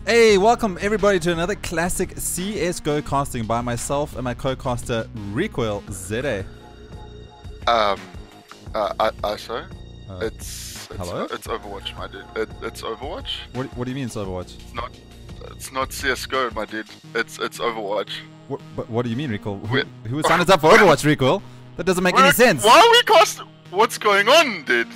Hey, welcome everybody to another classic CSGO casting by myself and my co-caster Recoil ZA. So hello? It's Overwatch, my dude. It's Overwatch. What do you mean it's Overwatch? It's not CSGO, my dude. It's Overwatch. What do you mean, Recoil? Who signed up for Overwatch, Recoil? That doesn't make any sense. Why are we casting? What's going on, dude?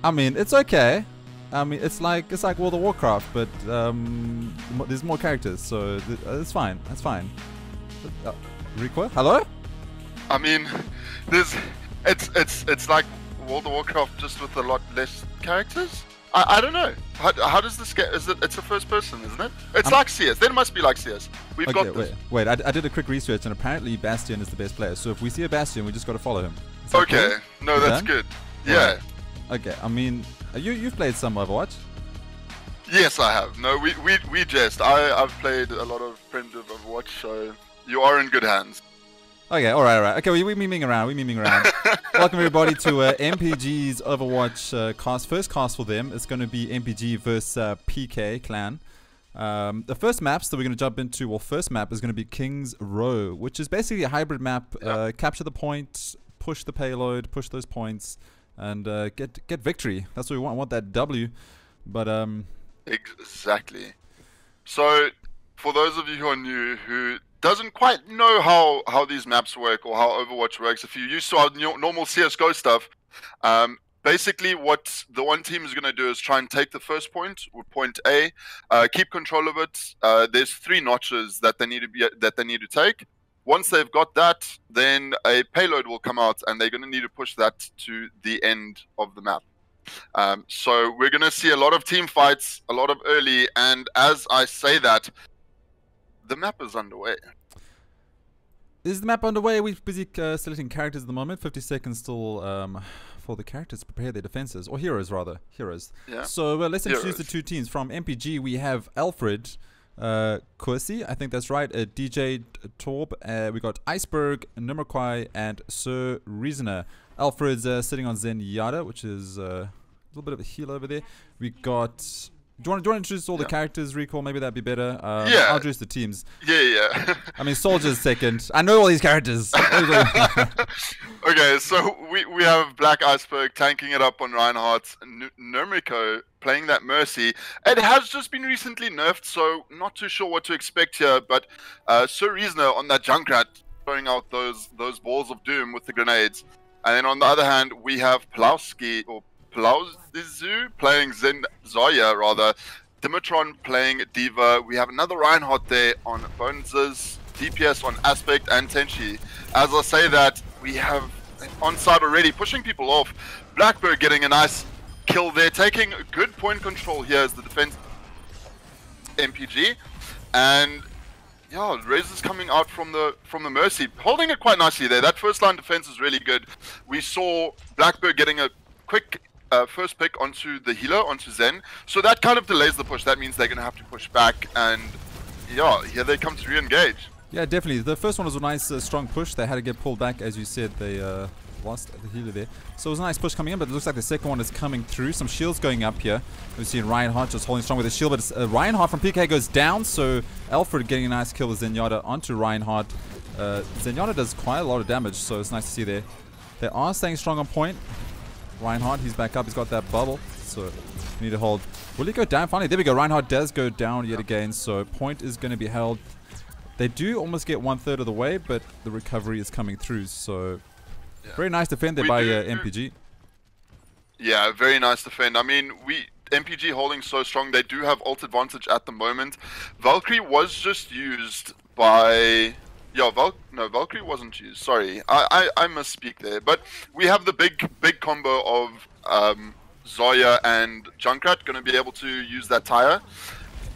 I mean, it's okay. I mean, it's like World of Warcraft, but there's more characters, so it's fine. That's fine. Recoil, hello? I mean, it's like World of Warcraft just with a lot less characters. I don't know. How does this get? It's a first person, isn't it? It's like CS. Then it must be like CS. We've got this. Wait. I did a quick research, and apparently Bastion is the best player. So if we see a Bastion, we just got to follow him. Okay. Cool? No, that's good. Yeah. Right. Okay. I mean, you've played some Overwatch. Yes, I have. No, we jest. I've played a lot of primitive Overwatch, so you are in good hands. Okay, all right. Okay, we're memeing around. Welcome everybody to MPG's Overwatch cast. First cast for them is going to be MPG versus PK clan. The first maps that we're going to jump into, first map is going to be King's Row, which is basically a hybrid map. Capture the point, push the payload, push those points, and get victory. That's what we want. I want that W. But exactly. So, for those of you who are new, who doesn't quite know how these maps work or how Overwatch works, if you're used to our normal CSGO stuff, basically what the one team is going to do is try and take the first point, or point A, keep control of it. There's 3 notches that they need to take. Once they've got that, then a payload will come out, and they're going to need to push that to the end of the map. So we're going to see a lot of team fights, a lot of early, and as I say that, the map is underway. Is the map underway? We're busy selecting characters at the moment. 50 seconds still for the characters to prepare their defenses. Or heroes, rather. Heroes. Yeah. So let's introduce the two teams. From MPG, we have Alfred Kursi, I think that's right. DJ Torb. We got Iceberg, Nummerquai, and Sir Reasoner. Alfred's sitting on Zenyatta, which is a little bit of a heal over there. We got... Do you want to introduce all the characters, Recall? Maybe that'd be better. I'll introduce the teams. Yeah. I mean, Soldier's second. I know all these characters. Okay, so we have Black Iceberg tanking it up on Reinhardt. Nurmiko playing that Mercy. It has just been recently nerfed, so not too sure what to expect here. But Sir Reasoner on that Junkrat throwing out those balls of doom with the grenades. And then on the other hand, we have Plowski, or Plauzizu playing Zoya rather, Dimitron playing Diva. We have another Reinhardt there on Bones' DPS on Aspect and Tenchi. As I say that, we have on side already pushing people off. Blackbird getting a nice kill there, taking good point control here as the defense MPG, and yeah, Razor's coming out from the Mercy, holding it quite nicely there. That first line defense is really good. We saw Blackbird getting a quick first pick onto the healer, onto Zen. So that kind of delays the push. That means they're going to have to push back. And yeah, here they come to re-engage. Yeah, definitely. The first one was a nice strong push. They had to get pulled back. As you said, they lost the healer there. So it was a nice push coming in, but it looks like the second one is coming through. Some shields going up here. We've seen Reinhardt just holding strong with the shield, but Reinhardt from PK goes down. So Alfred getting a nice kill with Zenyatta onto Reinhardt. Zenyatta does quite a lot of damage, so it's nice to see there. They are staying strong on point. Reinhardt, he's back up. He's got that bubble, so we need to hold. Will he go down? Finally, there we go. Reinhardt does go down yet again, so point is going to be held. They do almost get 1/3 of the way, but the recovery is coming through, so very nice defend there by MPG. Yeah, very nice defend. I mean, MPG holding so strong. They do have ult advantage at the moment. Valkyrie was just used by... Yeah, Valkyrie wasn't used. Sorry, I misspeak there. But we have the big combo of Zoya and Junkrat going to be able to use that tire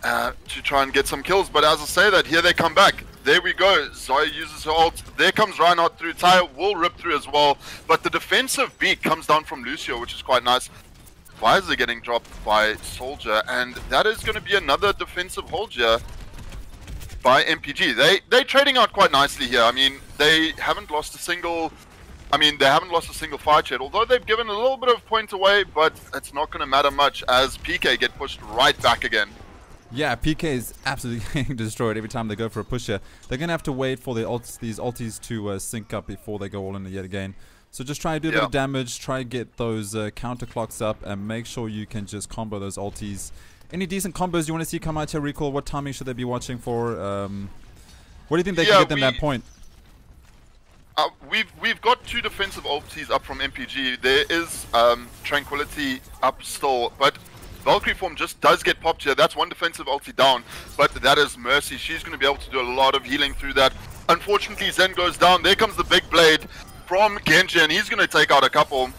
to try and get some kills. But as I say that, here they come back. There we go. Zoya uses her ult. There comes Reinhardt through. Tire will rip through as well. But the defensive beat comes down from Lucio, which is quite nice. Visor getting dropped by Soldier, and that is going to be another defensive hold here by MPG. They're trading out quite nicely here. I mean, they haven't lost a single fight yet, although they've given a little bit of point away, but it's not going to matter much as PK get pushed right back again. Yeah, PK is absolutely getting destroyed every time they go for a push here. They're going to have to wait for these ultis to sync up before they go all in yet again. So just try to do a bit of damage, try to get those counter clocks up, and make sure you can just combo those ultis. Any decent combos you want to see come out here, Recall? What timing should they be watching for? What do you think they can get them that point? We've got 2 defensive ultis up from MPG. There is Tranquility up still, but Valkyrie form just does get popped here. That's 1 defensive ulti down, but that is Mercy. She's going to be able to do a lot of healing through that. Unfortunately, Zen goes down. There comes the big blade from Genji, and he's going to take out a couple.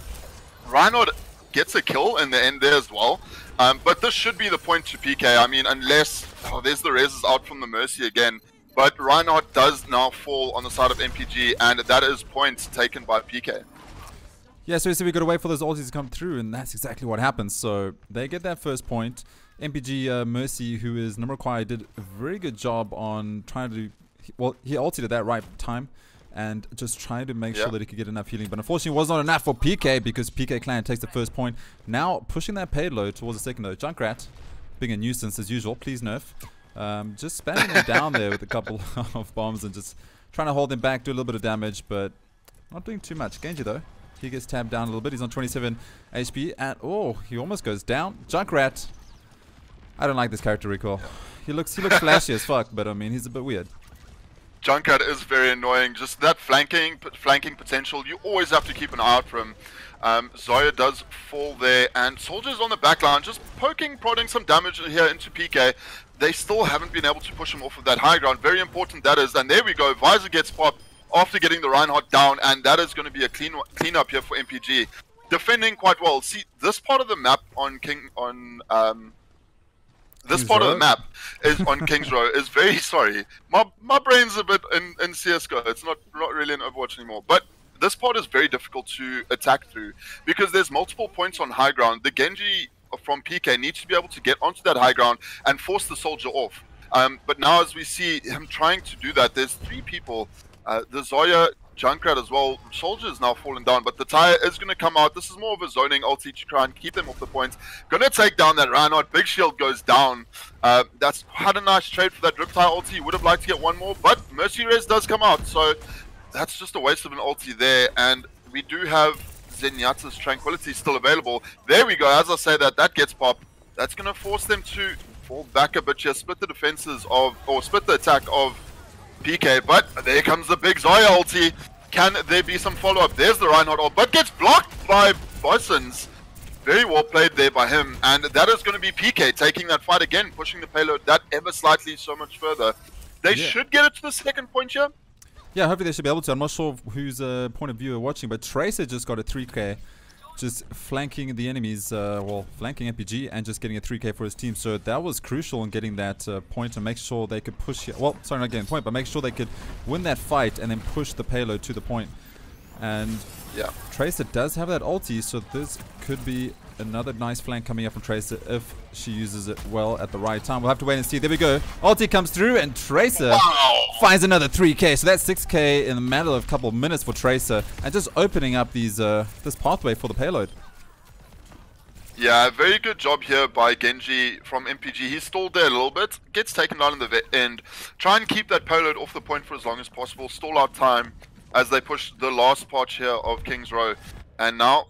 Reinhardt gets a kill in the end there as well. But this should be the point to PK. I mean, unless there's the reses out from the Mercy again. But Reinhardt does now fall on the side of MPG, and that is points taken by PK. Yeah, so we got to wait for those ultis to come through, and that's exactly what happens. So they get that first point. MPG Mercy, who is number required, did a very good job on trying to do... Well, he ulted at that right time, and just trying to make sure that he could get enough healing. But unfortunately, it was not enough for PK, because PK Clan takes the first point. Now, pushing that payload towards the second though. Junkrat, being a nuisance as usual, please nerf. Just spamming him down there with a couple of bombs and just trying to hold him back, do a little bit of damage, but not doing too much. Genji though, he gets tabbed down a little bit. He's on 27 HP, and oh, he almost goes down. Junkrat, I don't like this character, Recall. He looks flashy as fuck, but I mean, he's a bit weird. Junkrat is very annoying. Just that flanking potential, you always have to keep an eye out for him. Zoya does fall there, and Soldiers on the back line just poking, prodding some damage here into PK. They still haven't been able to push him off of that high ground. Very important that is. And there we go. Visor gets popped after getting the Reinhardt down, and that is going to be a clean up here for MPG. Defending quite well. See, this part of the map on this part of the map is on King's Row is very sorry. My brain's a bit in CSGO. It's not really in Overwatch anymore. But this part is very difficult to attack through because there's multiple points on high ground. The Genji from PK needs to be able to get onto that high ground and force the soldier off. But now as we see him trying to do that, there's 3 people. The Zoya, Junkrat as well. Soldier is now falling down, but the tire is going to come out. This is more of a zoning ulti to try and keep them off the points. Going to take down that Reinhardt. Big shield goes down. That's quite a nice trade for that Riptide ulti. Would have liked to get one more, but Mercy Res does come out. So that's just a waste of an ulti there. And we do have Zenyatta's Tranquility still available. There we go. As I say that gets popped. That's going to force them to fall back a bit here. Split the defenses of, or split the attack of PK, but there comes the big Zoya ulti. Can there be some follow-up? There's the Reinhardt ult, but gets blocked by Bosons. Very well played there by him, and that is going to be PK taking that fight again, pushing the payload that ever slightly so much further. They should get it to the second point here. Yeah, hopefully they should be able to. I'm not sure whose point of view are watching, but Tracer just got a 3k. Just flanking the enemies, well, flanking MPG and just getting a 3k for his team. So that was crucial in getting that point and make sure they could push, well, sorry, not getting a point, but make sure they could win that fight and then push the payload to the point. And yeah, Tracer does have that ulti, so this could be another nice flank coming up from Tracer if she uses it well at the right time. We'll have to wait and see. There we go. Ulti comes through and Tracer finds another 3k. So that's 6k in a matter of a couple of minutes for Tracer and just opening up these this pathway for the payload. Yeah, very good job here by Genji from MPG. He stalled there a little bit, gets taken down in the end. Try and keep that payload off the point for as long as possible. Stall out time as they push the last part here of King's Row. And now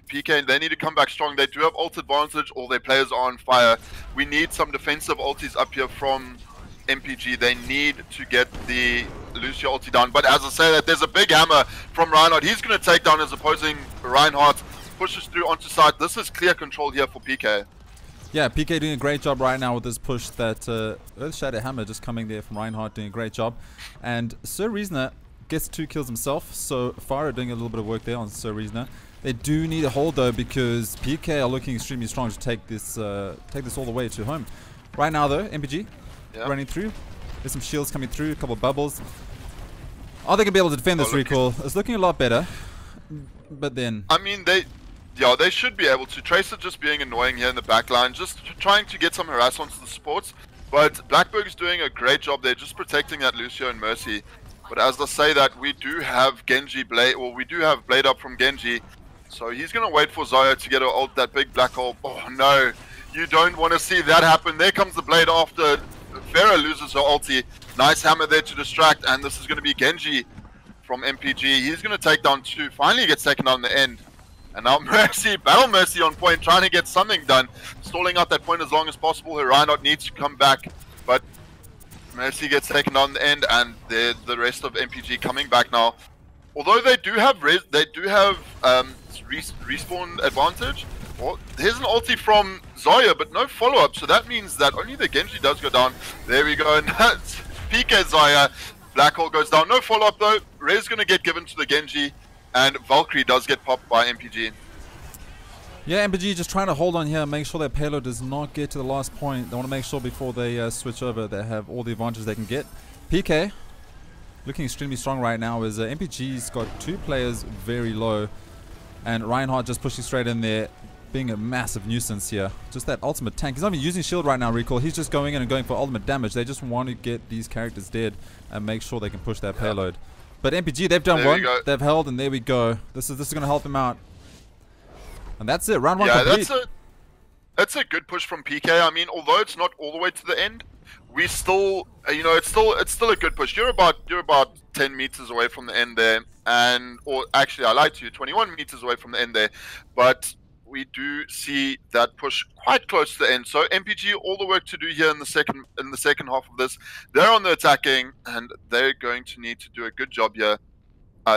PK, they need to come back strong. They do have ult advantage. All their players are on fire. We need some defensive ultis up here from MPG. They need to get the Lucio ulti down. But as I say that, there's a big hammer from Reinhardt. He's going to take down his opposing Reinhardt. Pushes through onto side. This is clear control here for PK. Yeah, PK doing a great job right now with this push. That Earthshatter hammer just coming there from Reinhardt, doing a great job. And Sir Reasoner gets 2 kills himself. So Farah doing a little bit of work there on Sir Reasoner. They do need a hold though because PK are looking extremely strong to take this all the way to home. Right now though, MPG running through. There's some shields coming through, a couple of bubbles. Are they gonna be able to defend this recall? It's looking a lot better. But then I mean they should be able to. Tracer just being annoying here in the back line, just trying to get some harass onto the supports. But Blackberg's doing a great job there, just protecting that Lucio and Mercy. But as I say that, we do have Genji Blade, or we do have Blade up from Genji. So he's going to wait for Zoya to get her ult, that big black hole. Oh no, You don't want to see that happen. There comes the blade after Farah loses her ulti. Nice hammer there to distract, and this is going to be Genji from MPG. He's going to take down 2. Finally gets taken down in the end. And now Mercy, Battle Mercy on point, trying to get something done. Stalling out that point as long as possible. Her Reinhardt needs to come back, but Mercy gets taken down in the end, and the rest of MPG coming back now. Although they do have respawn advantage. Well, here's an ulti from Zarya, but no follow-up, so that means that only the Genji does go down. There we go, and that's PK Zarya. Black Hole goes down. No follow-up though. Ray's going to get given to the Genji, and Valkyrie does get popped by MPG. Yeah, MPG just trying to hold on here, make sure their payload does not get to the last point. They want to make sure before they switch over, they have all the advantages they can get. PK, looking extremely strong right now, is MPG's got 2 players very low, and Reinhardt just pushing straight in there, being a massive nuisance here. Just that ultimate tank. He's not even using shield right now, Recall. He's just going in and going for ultimate damage. They just want to get these characters dead and make sure they can push that payload. But MPG, they've done one. They've held, and there we go. This is going to help them out. And that's it. Round 1 complete. That's a good push from PK. I mean, although it's not all the way to the end, we still, you know, it's still a good push. You're about 10 meters away from the end there, or actually, I lied to you, 21 meters away from the end there. But we do see that push quite close to the end. So MPG, all the work to do here in the second half of this. They're on the attacking, and they're going to need to do a good job here,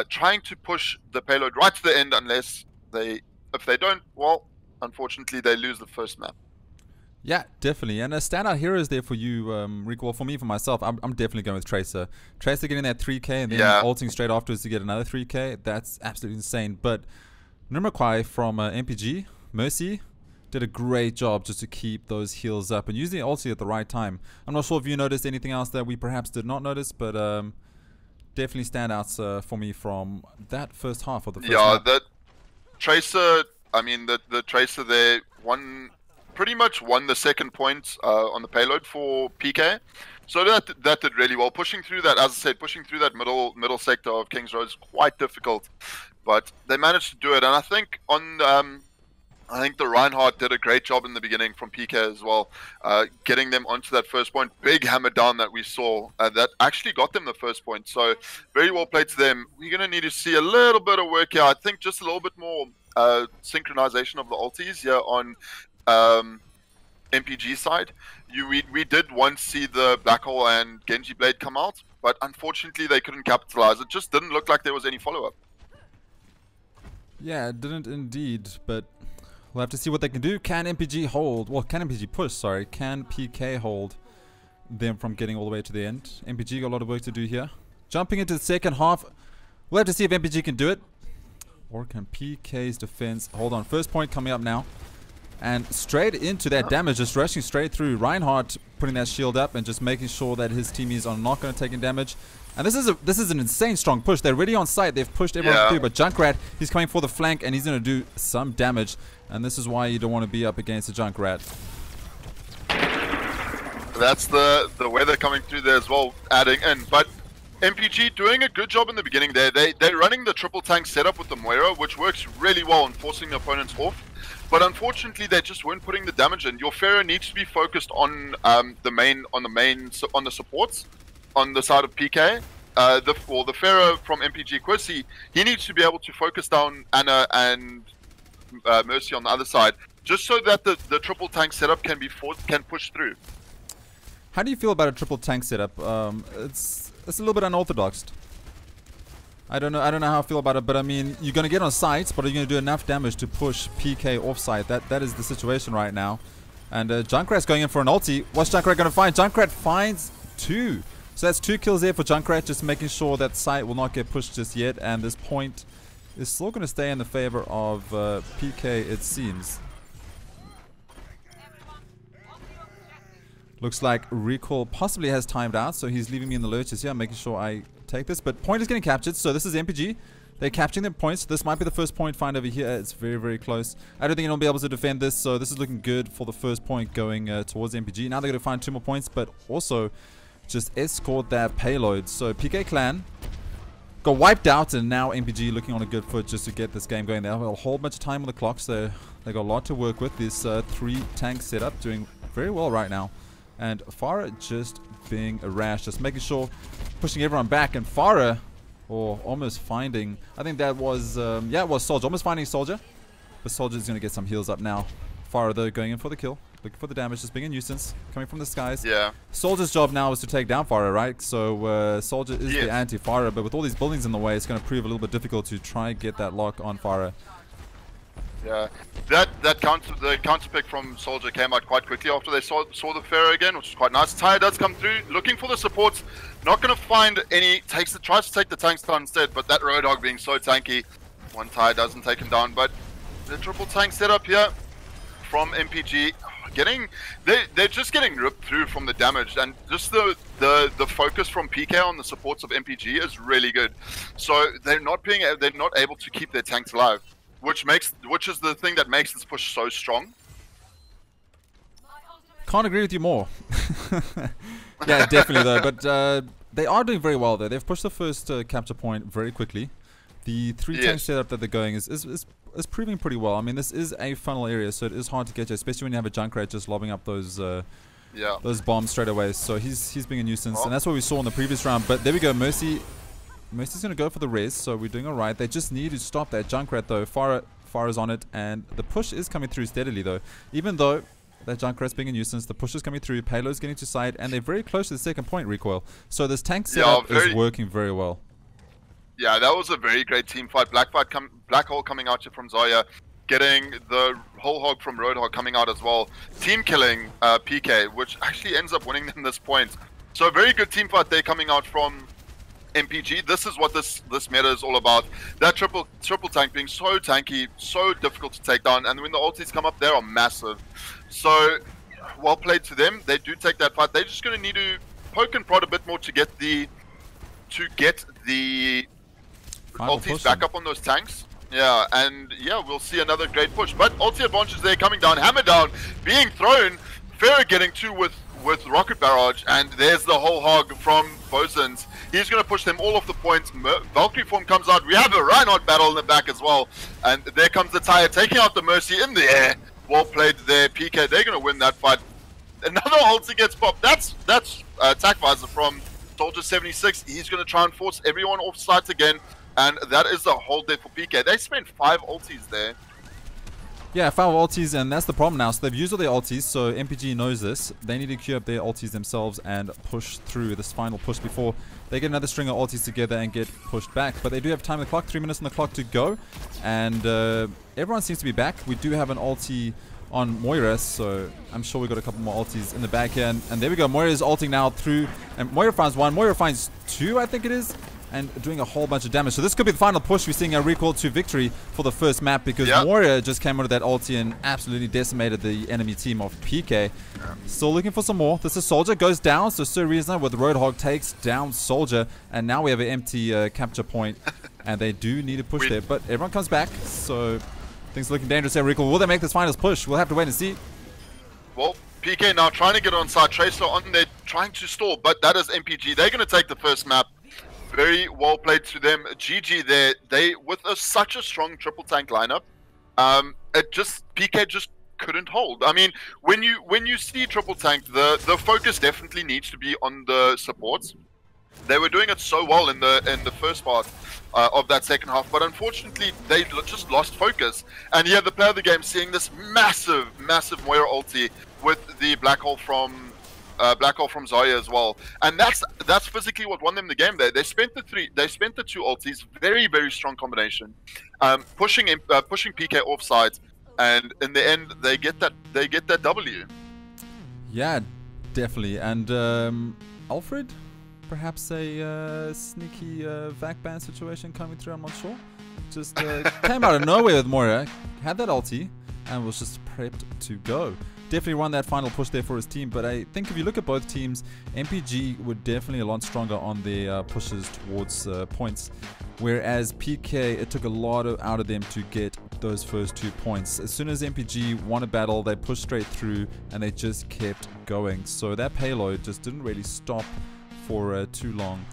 trying to push the payload right to the end. Unless if they don't, well, unfortunately, they lose the first map. Yeah, definitely. And a standout hero is there for you, Rick. Well, for me, for myself, I'm definitely going with Tracer. Tracer getting that 3k and then ulting straight afterwards to get another 3k. That's absolutely insane. But Nurmakwai from MPG, Mercy, did a great job just to keep those heals up and using the ulti at the right time. I'm not sure if you noticed anything else that we perhaps did not notice, but definitely standouts for me from that first half of the first map. That Tracer, I mean, the Tracer there pretty much won the second point on the payload for PK. So that did really well. Pushing through that, as I said, pushing through that middle sector of King's Road is quite difficult. But they managed to do it, and I think the Reinhardt did a great job in the beginning from PK as well, getting them onto that first point. Big hammer down that we saw that actually got them the first point. So very well played to them. We're going to need to see a little bit of work here. I think just a little bit more synchronization of the ultis here on MPG side. We did once see the Black Hole and Genji Blade come out, but unfortunately they couldn't capitalize. It just didn't look like there was any follow-up. Yeah, it didn't indeed, but we'll have to see what they can do. Can MPG hold? Well, can MPG push, sorry. Can PK hold them from getting all the way to the end? MPG got a lot of work to do here. Jumping into the second half. We'll have to see if MPG can do it. Or can PK's defense hold on? First point coming up now. And straight into that damage, just rushing straight through. Reinhardt putting that shield up and just making sure that his teammates are not going to take in damage. And this is an insane strong push. They're already on site. They've pushed everyone through. But Junkrat, he's coming for the flank and he's going to do some damage. And this is why you don't want to be up against a Junkrat. That's the weather coming through there as well, adding in. But MPG doing a good job in the beginning there. They're running the triple tank setup with the Moira, which works really well in forcing the opponents off. But unfortunately, they just weren't putting the damage in. Your Pharaoh needs to be focused on the supports on the side of PK. The Pharaoh from MPG Quissy, he needs to be able to focus down Anna and Mercy on the other side, just so that the triple tank setup can push through. How do you feel about a triple tank setup? It's a little bit unorthodox. I don't know how I feel about it, but I mean, you're gonna get on site, but are you gonna do enough damage to push PK off site? That is the situation right now. And Junkrat's going in for an ulti. What's Junkrat gonna find? Junkrat finds 2. So that's 2 kills there for Junkrat, just making sure that site will not get pushed just yet. And this point is still gonna stay in the favor of PK, it seems. Looks like Recall possibly has timed out, so he's leaving me in the lurches here, making sure I take this. But point is getting captured, so this is MPG. They're capturing their points. This might be the first point find over here. It's very, very close. I don't think they'll be able to defend this, so this is looking good for the first point going towards MPG. Now they're going to find 2 more points, but also just escort that payload. So PK Clan got wiped out, and now MPG looking on a good foot just to get this game going. They have a whole bunch of time on the clock, so They got a lot to work with. This 3 tank setup doing very well right now. And Farah just being a rash, just making sure, pushing everyone back. And Farah, almost finding, I think that was, yeah, it was Soldier. Almost finding Soldier. But Soldier's going to get some heals up now. Farah, though, going in for the kill. Looking for the damage, just being a nuisance. Coming from the skies. Yeah. Soldier's job now is to take down Farah, right? So, Soldier is the anti-Farah. But with all these buildings in the way, it's going to prove a little bit difficult to try and get that lock on Farah. Yeah, the counter pick from Soldier came out quite quickly after they saw the Pharaoh again, which is quite nice. Tyre does come through, looking for the supports, not going to find any. Tries to take the tanks down instead, but that Roadhog being so tanky, one Tyre doesn't take him down. But the triple tank setup here from MPG, they're just getting ripped through from the damage, and just the focus from PK on the supports of MPG is really good. So they're not able to keep their tanks alive. Which is the thing that makes this push so strong. Can't agree with you more. Yeah, definitely though. But they are doing very well though. They've pushed the first capture point very quickly. The 3 tank setup that they're going is proving pretty well. I mean, this is a funnel area, so it is hard to get you, especially when you have a Junkrat just lobbing up those bombs straight away. So he's being a nuisance, and that's what we saw in the previous round. But there we go, Mercy's going to go for the res, so we're doing alright. They just need to stop that Junkrat though. Farah's on it, and the push is coming through steadily though. Even though that Junkrat's being a nuisance, the push is coming through, payload's getting to side, and they're very close to the second point recoil. So this tank setup is working very well. Yeah, that was a very great team fight. Black Hole coming out from Zarya, getting the whole hog from Roadhog coming out as well. Team killing PK, which actually ends up winning them this point. So a very good team fight there coming out from MPG. This is what this meta is all about. That triple tank being so tanky, so difficult to take down, and when the ultis come up, they are massive. So well played to them. They do take that fight. They're just going to need to poke and prod a bit more to get the ultis back up on those tanks. Yeah, and yeah, we'll see another great push. But ulti advantage there coming down, hammer down, being thrown. Pharaoh getting 2 with rocket barrage, and there's the whole hog from Bosons. He's going to push them all off the points. Valkyrie form comes out. We have a Reinhardt battle in the back as well, and there comes the Tyre taking out the Mercy in the air. Well played there, PK. They're going to win that fight. Another ulti gets popped. That's attack visor from Soldier 76. He's going to try and force everyone off sides again, and that is the whole day for PK. They spent 5 ultis there. Yeah, 5 ultis, and that's the problem now. So they've used all their ultis, so MPG knows this. They need to queue up their ultis themselves and push through this final push before they get another string of ultis together and get pushed back. But they do have time on the clock, 3 minutes on the clock to go. And everyone seems to be back. We do have an ulti on Moira, so I'm sure we got a couple more ultis in the back here. And there we go, Moira is ulting now through, and Moira finds 1, Moira finds 2, I think it is. And doing a whole bunch of damage. So this could be the final push. We're seeing a recall to victory for the first map, because Moria just came out of that ulti and absolutely decimated the enemy team of PK. Still looking for some more. This is Soldier, goes down. So Sir Riesner with Roadhog takes down Soldier. And now we have an empty capture point. And they do need to push there. But everyone comes back. So things looking dangerous there. Recall. Will they make this final push? We'll have to wait and see. Well, PK now trying to get on side. Tracer on there trying to stall. But that is MPG. They're going to take the first map. Very well played to them. GG there. They with such a strong triple tank lineup, PK just couldn't hold. I mean, when you see triple tank, the focus definitely needs to be on the supports. They were doing it so well in the first part of that second half, but unfortunately they just lost focus. And yeah, the player of the game seeing this massive Moira ulti with the black hole from Zarya as well, and that's physically what won them the game. There, they spent the 2 ultis, very strong combination, pushing PK offside, and in the end they get that W. Yeah, definitely. And Alfred, perhaps a sneaky vac ban situation coming through. I'm not sure. Just came out of nowhere with Moira, had that ulti, and was just prepped to go. Definitely won that final push there for his team, but I think if you look at both teams, MPG were definitely a lot stronger on their pushes towards points, whereas PK, it took a lot out of them to get those first 2 points. As soon as MPG won a battle, they pushed straight through and they just kept going. So that payload just didn't really stop for too long.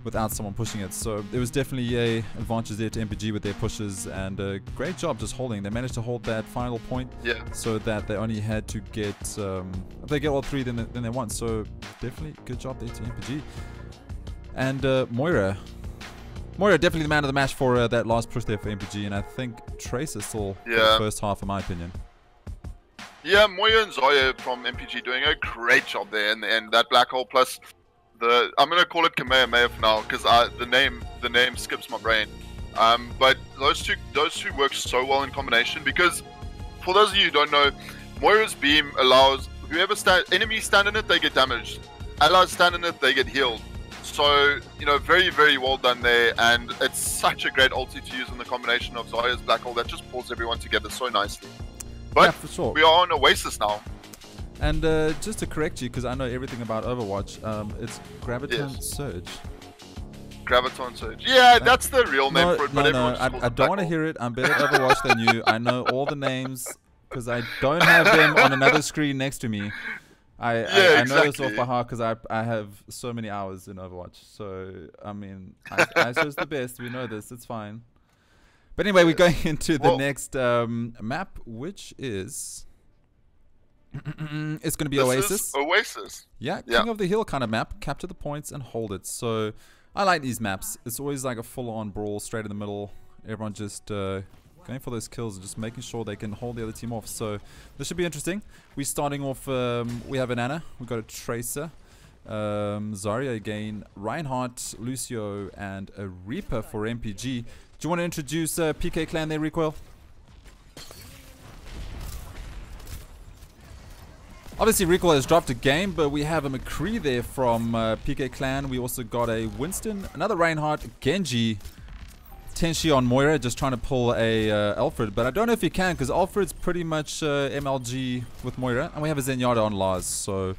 without someone pushing it. So there was definitely a advantage there to MPG with their pushes, and great job just holding. They managed to hold that final point, so that they only had to get if they get all three, then they won. So definitely good job there to MPG. And Moira definitely the man of the match for that last push there for MPG, and I think Tracer still for the first half, in my opinion. Yeah, Moya and Zoya from MPG doing a great job there in the end. That black hole plus the, I'm gonna call it Kamehameha for now because the name skips my brain. But those two work so well in combination, because for those of you who don't know, Moira's beam allows whoever enemies stand in it, they get damaged. Allies stand in it, they get healed. So, you know, very, very well done there, and it's such a great ulti to use in the combination of Zarya's black hole that just pulls everyone together so nicely. But yeah, for sure. We are on Oasis now. And just to correct you, because I know everything about Overwatch, it's Graviton Surge. Graviton Surge. Yeah, that's the real name for it. But I don't want to hear it. I'm better at Overwatch than you. I know all the names because I don't have them on another screen next to me. I know this off by heart because I have so many hours in Overwatch. So, I mean, I chose the best. We know this. It's fine. But anyway, we're going into the next map, which is... it's going to be Oasis. Oasis. Yeah, King of the Hill kind of map. Capture the points and hold it. So, I like these maps. It's always like a full-on brawl straight in the middle. Everyone just... going for those kills and just making sure they can hold the other team off. So this should be interesting. We're starting off, we have an Ana, we've got a Tracer, Zarya again, Reinhardt, Lucio, and a Reaper for MPG. Do you want to introduce PK Clan there, Recoil? Obviously Recoil has dropped a game, but we have a McCree there from PK Clan. We also got a Winston, another Reinhardt, Genji, Tenshi on Moira, just trying to pull a Alfred, but I don't know if he can because Alfred's pretty much MLG with Moira, and we have a Zenyatta on Lars. So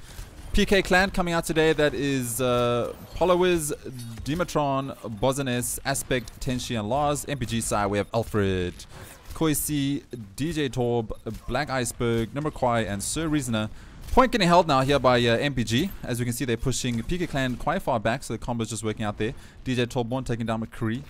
PK Clan coming out today, that is Polowiz, Dimitron, Bozanes, Aspect, Tenshi, and Lars. MPG side, we have Alfred, Koisi, DJ Torb, Black Iceberg, Nimmerquai, and Sir Reasoner. Point getting held now here by MPG. As we can see, they're pushing PK Clan quite far back, so the combo's just working out there. DJ Torbborn taking down McCree.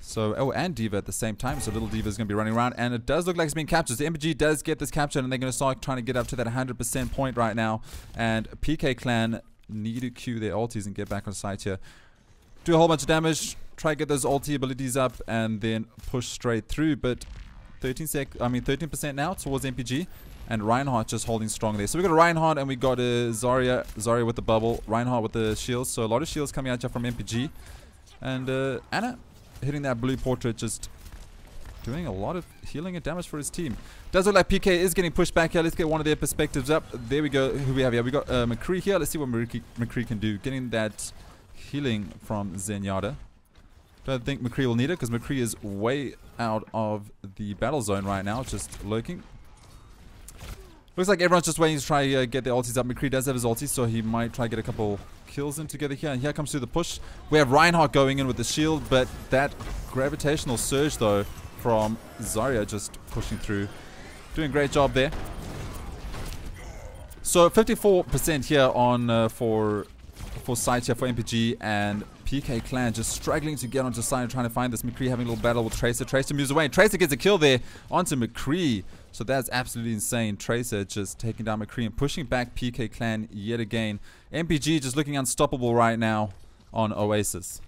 So, oh, and Diva at the same time. So, little Diva is going to be running around. And it does look like it's being captured. So, MPG does get this captured. And they're going to start trying to get up to that 100% point right now. And PK Clan need to queue their ultis and get back on site here. Do a whole bunch of damage. Try to get those ulti abilities up. And then push straight through. But 13% now towards MPG. And Reinhardt just holding strong there. So, we've got a Reinhardt and we got a Zarya. Zarya with the bubble. Reinhardt with the shields. So, a lot of shields coming out here from MPG. And Ana hitting that blue portrait, just doing a lot of healing and damage for his team. Does look like PK is getting pushed back here. Let's get one of their perspectives up. There we go. Who we have here? We got McCree here. Let's see what McCree can do. Getting that healing from Zenyatta. Don't think McCree will need it because McCree is way out of the battle zone right now, just lurking. Looks like everyone's just waiting to try get their ultis up. McCree does have his ulti, so he might try to get a couple kills in together here. And here comes through the push. We have Reinhardt going in with the shield, but that gravitational surge, though, from Zarya just pushing through. Doing a great job there. So 54% here on for sites here for MPG, and PK Clan just struggling to get onto side and trying to find this. McCree having a little battle with Tracer. Tracer moves away. Tracer gets a kill there onto McCree. So that's absolutely insane. Tracer just taking down McCree and pushing back PK Clan yet again. MPG just looking unstoppable right now on Oasis.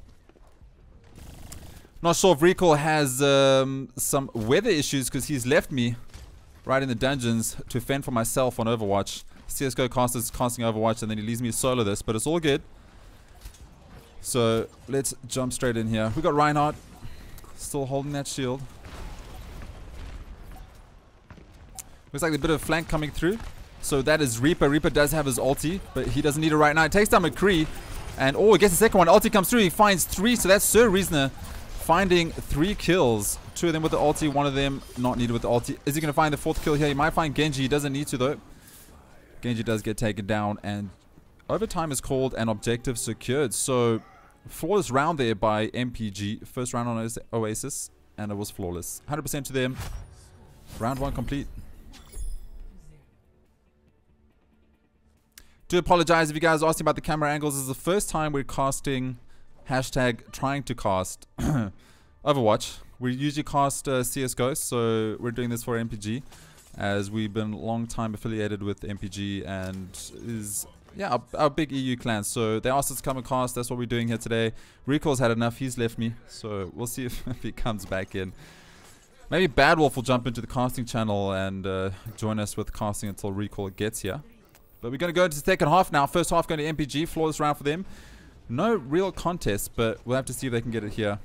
Not sure if Recall has some weather issues because he's left me right in the dungeons to fend for myself on Overwatch. CSGO casters casting Overwatch and then he leaves me solo this, but it's all good. So let's jump straight in here. We got Reinhardt still holding that shield. Looks like a bit of flank coming through. So that is Reaper. Reaper does have his ulti, but he doesn't need it right now. It takes down McCree. And oh, he gets the second one. Ulti comes through. He finds 3. So that's Sir Reasoner finding 3 kills. 2 of them with the ulti. 1 of them not needed with the ulti. Is he going to find the 4th kill here? He might find Genji. He doesn't need to though. Genji does get taken down. And overtime is called and objective secured. So flawless round there by MPG. First round on Oasis. And it was flawless. 100% to them. Round 1 complete. Do apologize if you guys are asking about the camera angles. This is the first time we're casting hashtag trying to cast Overwatch. We usually cast CSGO, so we're doing this for MPG, as we've been long time affiliated with MPG and is our big EU clan. So they asked us to come and cast. That's what we're doing here today. Recall's had enough. He's left me, so we'll see if he comes back in. Maybe Bad Wolf will jump into the casting channel and join us with casting until Recall gets here. But we're going to go into the second half now. First half going to MPG. Flawless round for them. No real contest, but we'll have to see if they can get it here.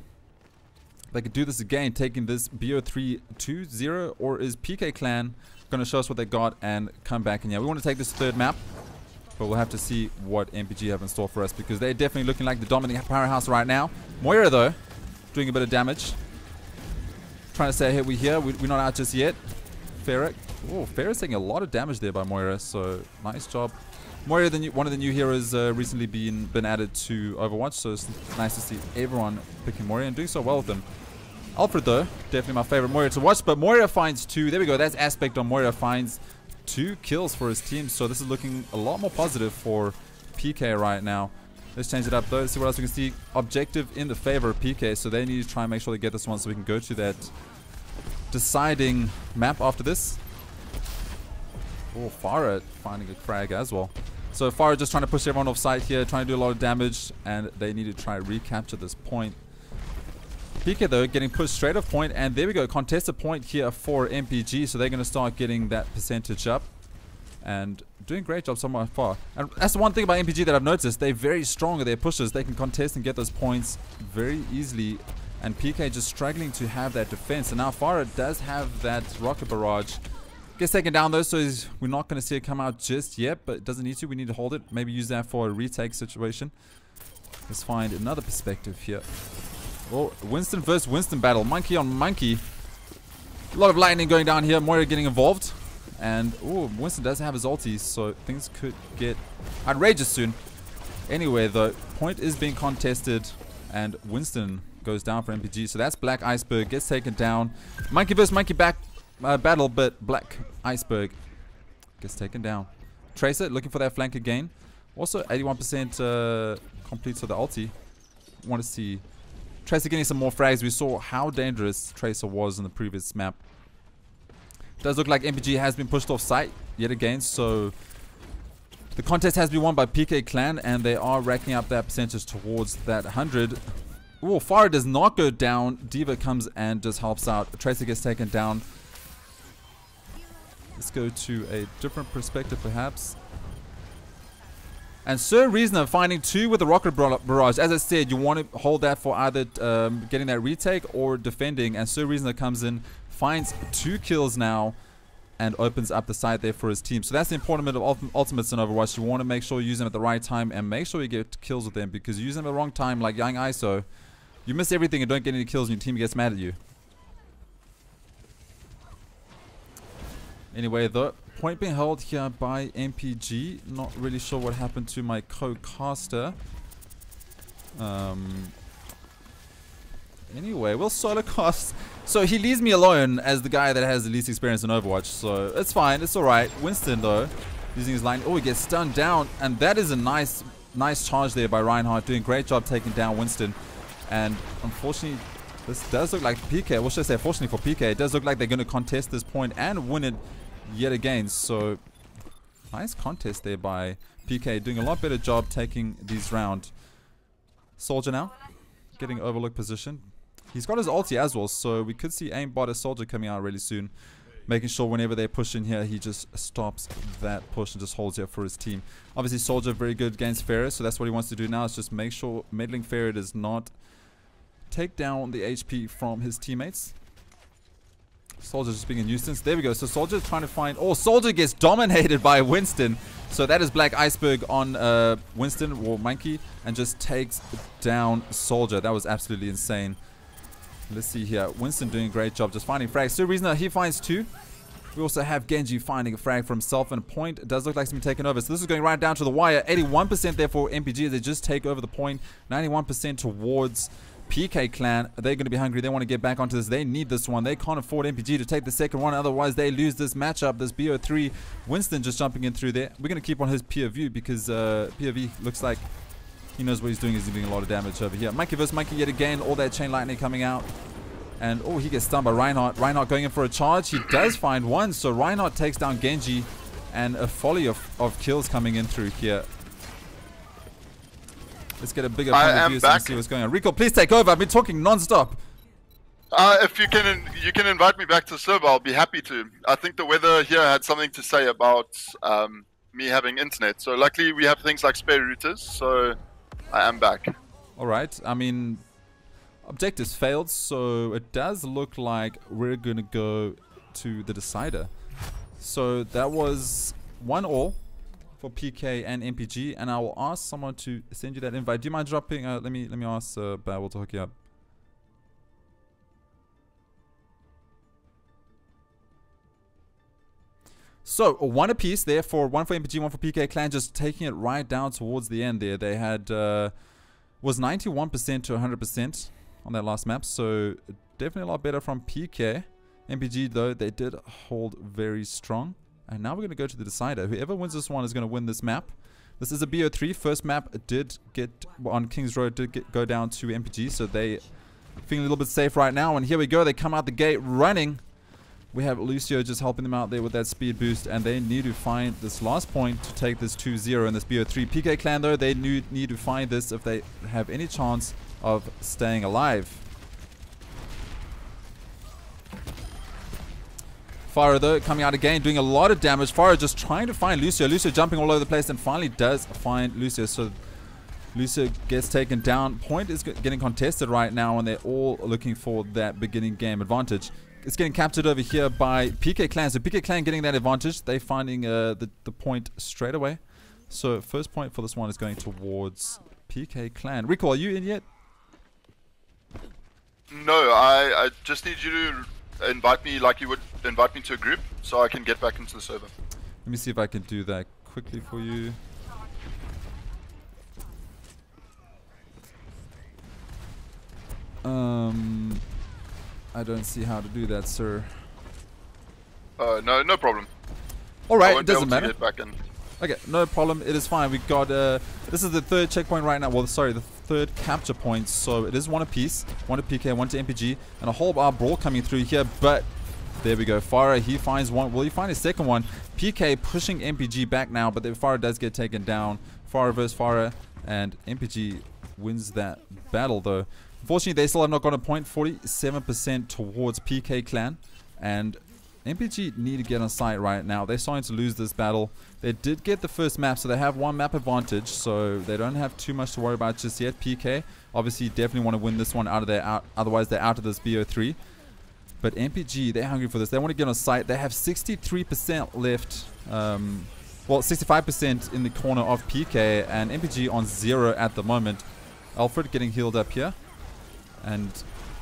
They could do this again, taking this BO3 2-0, or is PK Clan going to show us what they got and come back? And yeah, we want to take this third map, but we'll have to see what MPG have in store for us, because they're definitely looking like the dominating powerhouse right now. Moira, though, doing a bit of damage. Trying to say, hey, we're here. We're not out just yet. Ferric. Oh, Ferric's taking a lot of damage there by Moira, so nice job. Moira, one of the new heroes, recently been added to Overwatch, so it's nice to see everyone picking Moira and doing so well with them. Alfred, though, definitely my favorite Moira to watch, but Moira finds 2. There we go. That's aspect on Moira. Finds 2 kills for his team, so this is looking a lot more positive for PK right now. Let's change it up, though. Let's see what else we can see. Objective in the favor of PK, so they need to try and make sure they get this one so we can go to that deciding map after this. Oh, Farah finding a frag as well. So Farah just trying to push everyone off site here, trying to do a lot of damage, and they need to try and recapture this point. PK, though, getting pushed straight off point, and there we go. Contested point here for MPG, so they're going to start getting that percentage up. And doing a great job somewhat far. And that's the one thing about MPG that I've noticed. They're very strong at their pushes. They can contest and get those points very easily. And PK just struggling to have that defense. And now Farah does have that rocket barrage. Gets taken down, though, so we're not going to see it come out just yet. But it doesn't need to. We need to hold it. Maybe use that for a retake situation. Let's find another perspective here. Oh, Winston versus Winston battle. Monkey on monkey. A lot of lightning going down here. Moira getting involved. And, oh, Winston does have his ulti, so things could get outrageous soon. Anyway, the point is being contested, and Winston goes down for MPG. So that's Black Iceberg, gets taken down. Monkey versus monkey battle, but Black Iceberg gets taken down. Tracer looking for that flank again. Also, 81% complete for the ulti. Want to see Tracer getting some more frags. We saw how dangerous Tracer was in the previous map. Does look like MPG has been pushed off site yet again, so the contest has been won by PK Clan, and they are racking up that percentage towards that 100. Oh, Farah does not go down. Diva comes and just helps out. Tracer gets taken down. Let's go to a different perspective, perhaps. And Sir Reasoner finding 2 with the rocket barrage. As I said, you want to hold that for either getting that retake or defending. And Sir Reasoner comes in, finds 2 kills now, and opens up the side there for his team. So that's the important bit of ultimates in Overwatch. You want to make sure you use them at the right time and make sure you get kills with them, because you use them at the wrong time, like Young ISO, you miss everything and don't get any kills and your team gets mad at you. Anyway, the point being held here by MPG. Not really sure what happened to my co-caster. Anyway, we'll solo cast. So he leaves me alone as the guy that has the least experience in Overwatch. So it's fine. It's alright. Winston, though, using his line. Oh, he gets stunned down. And that is a nice charge there by Reinhardt. Doing a great job taking down Winston. And unfortunately, this does look like PK. What should I say? Fortunately for PK, it does look like they're going to contest this point and win it yet again. So nice contest there by PK. Doing a lot better job taking these round. Soldier now. Getting overlooked position. He's got his ulti as well, so we could see aimbot a soldier coming out really soon. Making sure whenever they push in here, he just stops that push and just holds here for his team. Obviously, soldier very good against Ferret, so that's what he wants to do now, is just make sure meddling Ferret does not take down the HP from his teammates. Soldier just being a nuisance. There we go. So Soldier trying to find... Oh, Soldier gets dominated by Winston. So that is Black Iceberg on Winston or Monkey, and just takes down Soldier. That was absolutely insane. Let's see here. Winston doing a great job just finding frags. So reason he finds 2. We also have Genji finding a frag for himself, and a point. It does look like it's been taken over. So this is going right down to the wire. 81% there for MPG as they just take over the point. 91% towards PK Clan. They're going to be hungry. They want to get back onto this. They need this one. They can't afford MPG to take the second one. Otherwise, they lose this matchup. This BO3. Winston just jumping in through there. We're going to keep on his POV because POV looks like He knows what he's doing. He's doing a lot of damage over here. Monkey versus Monkey yet again. All that chain lightning coming out. And, oh, he gets stunned by Reinhardt. Reinhardt going in for a charge. He does find one. So Reinhardt takes down Genji. And a volley of kills coming in through here. Let's get a bigger view and see what's going on. Rico, please take over. I've been talking non-stop. If you can invite me back to the server, I'll be happy to. I think the weather here had something to say about me having internet. So luckily we have things like spare routers, so I am back. Alright, I mean, objectives failed, so it does look like we're going to go to the decider. So that was 1-1 for PK and MPG, and I will ask someone to send you that invite. Do you mind dropping? Let me ask Babel to hook you up. So, one apiece there for one for MPG, one for PK Clan, just taking it right down towards the end there. They had, was 91% to 100% on that last map, so definitely a lot better from PK. MPG, though, they did hold very strong. And now we're going to go to the decider. Whoever wins this one is going to win this map. This is a BO3. First map did get, on King's Road, go down to MPG, so they feeling a little bit safe right now. And here we go. They come out the gate running. We have Lucio just helping them out there with that speed boost, and they need to find this last point to take this 2-0 in this BO3. PK Clan, though, they need to find this if they have any chance of staying alive. Farah, though, coming out again, doing a lot of damage. Farah just trying to find Lucio. Lucio jumping all over the place and finally does find Lucio. So Lucio gets taken down. Point is getting contested right now, and they're all looking for that beginning game advantage. It's getting captured over here by PK Clan. So PK Clan getting that advantage. They're finding the point straight away. So first point for this one is going towards PK Clan. Rico, are you in yet? No, I just need you to invite me like you would invite me to a group so I can get back into the server. Let me see if I can do that quickly for you. I don't see how to do that, sir. No problem. Alright, it doesn't matter. Get back in. Okay, no problem. It is fine. We got this is the third checkpoint right now. Well, sorry, the third capture point. So it is one apiece, one to PK, one to MPG, and a whole brawl coming through here. But there we go. Farah, he finds one. Will he find his second one? PK pushing MPG back now, but then Farah does get taken down. Farah versus Farah, and MPG wins that battle though. Unfortunately, they still have not got a point. 47% towards PK Clan, and MPG need to get on site right now. They're starting to lose this battle. They did get the first map, so they have one map advantage, so they don't have too much to worry about just yet. PK obviously definitely want to win this one out of there, otherwise they're out of this BO3. But MPG, they're hungry for this. They want to get on site. They have 63% left. Well, 65% in the corner of PK, and MPG on 0 at the moment. Alfred getting healed up here, and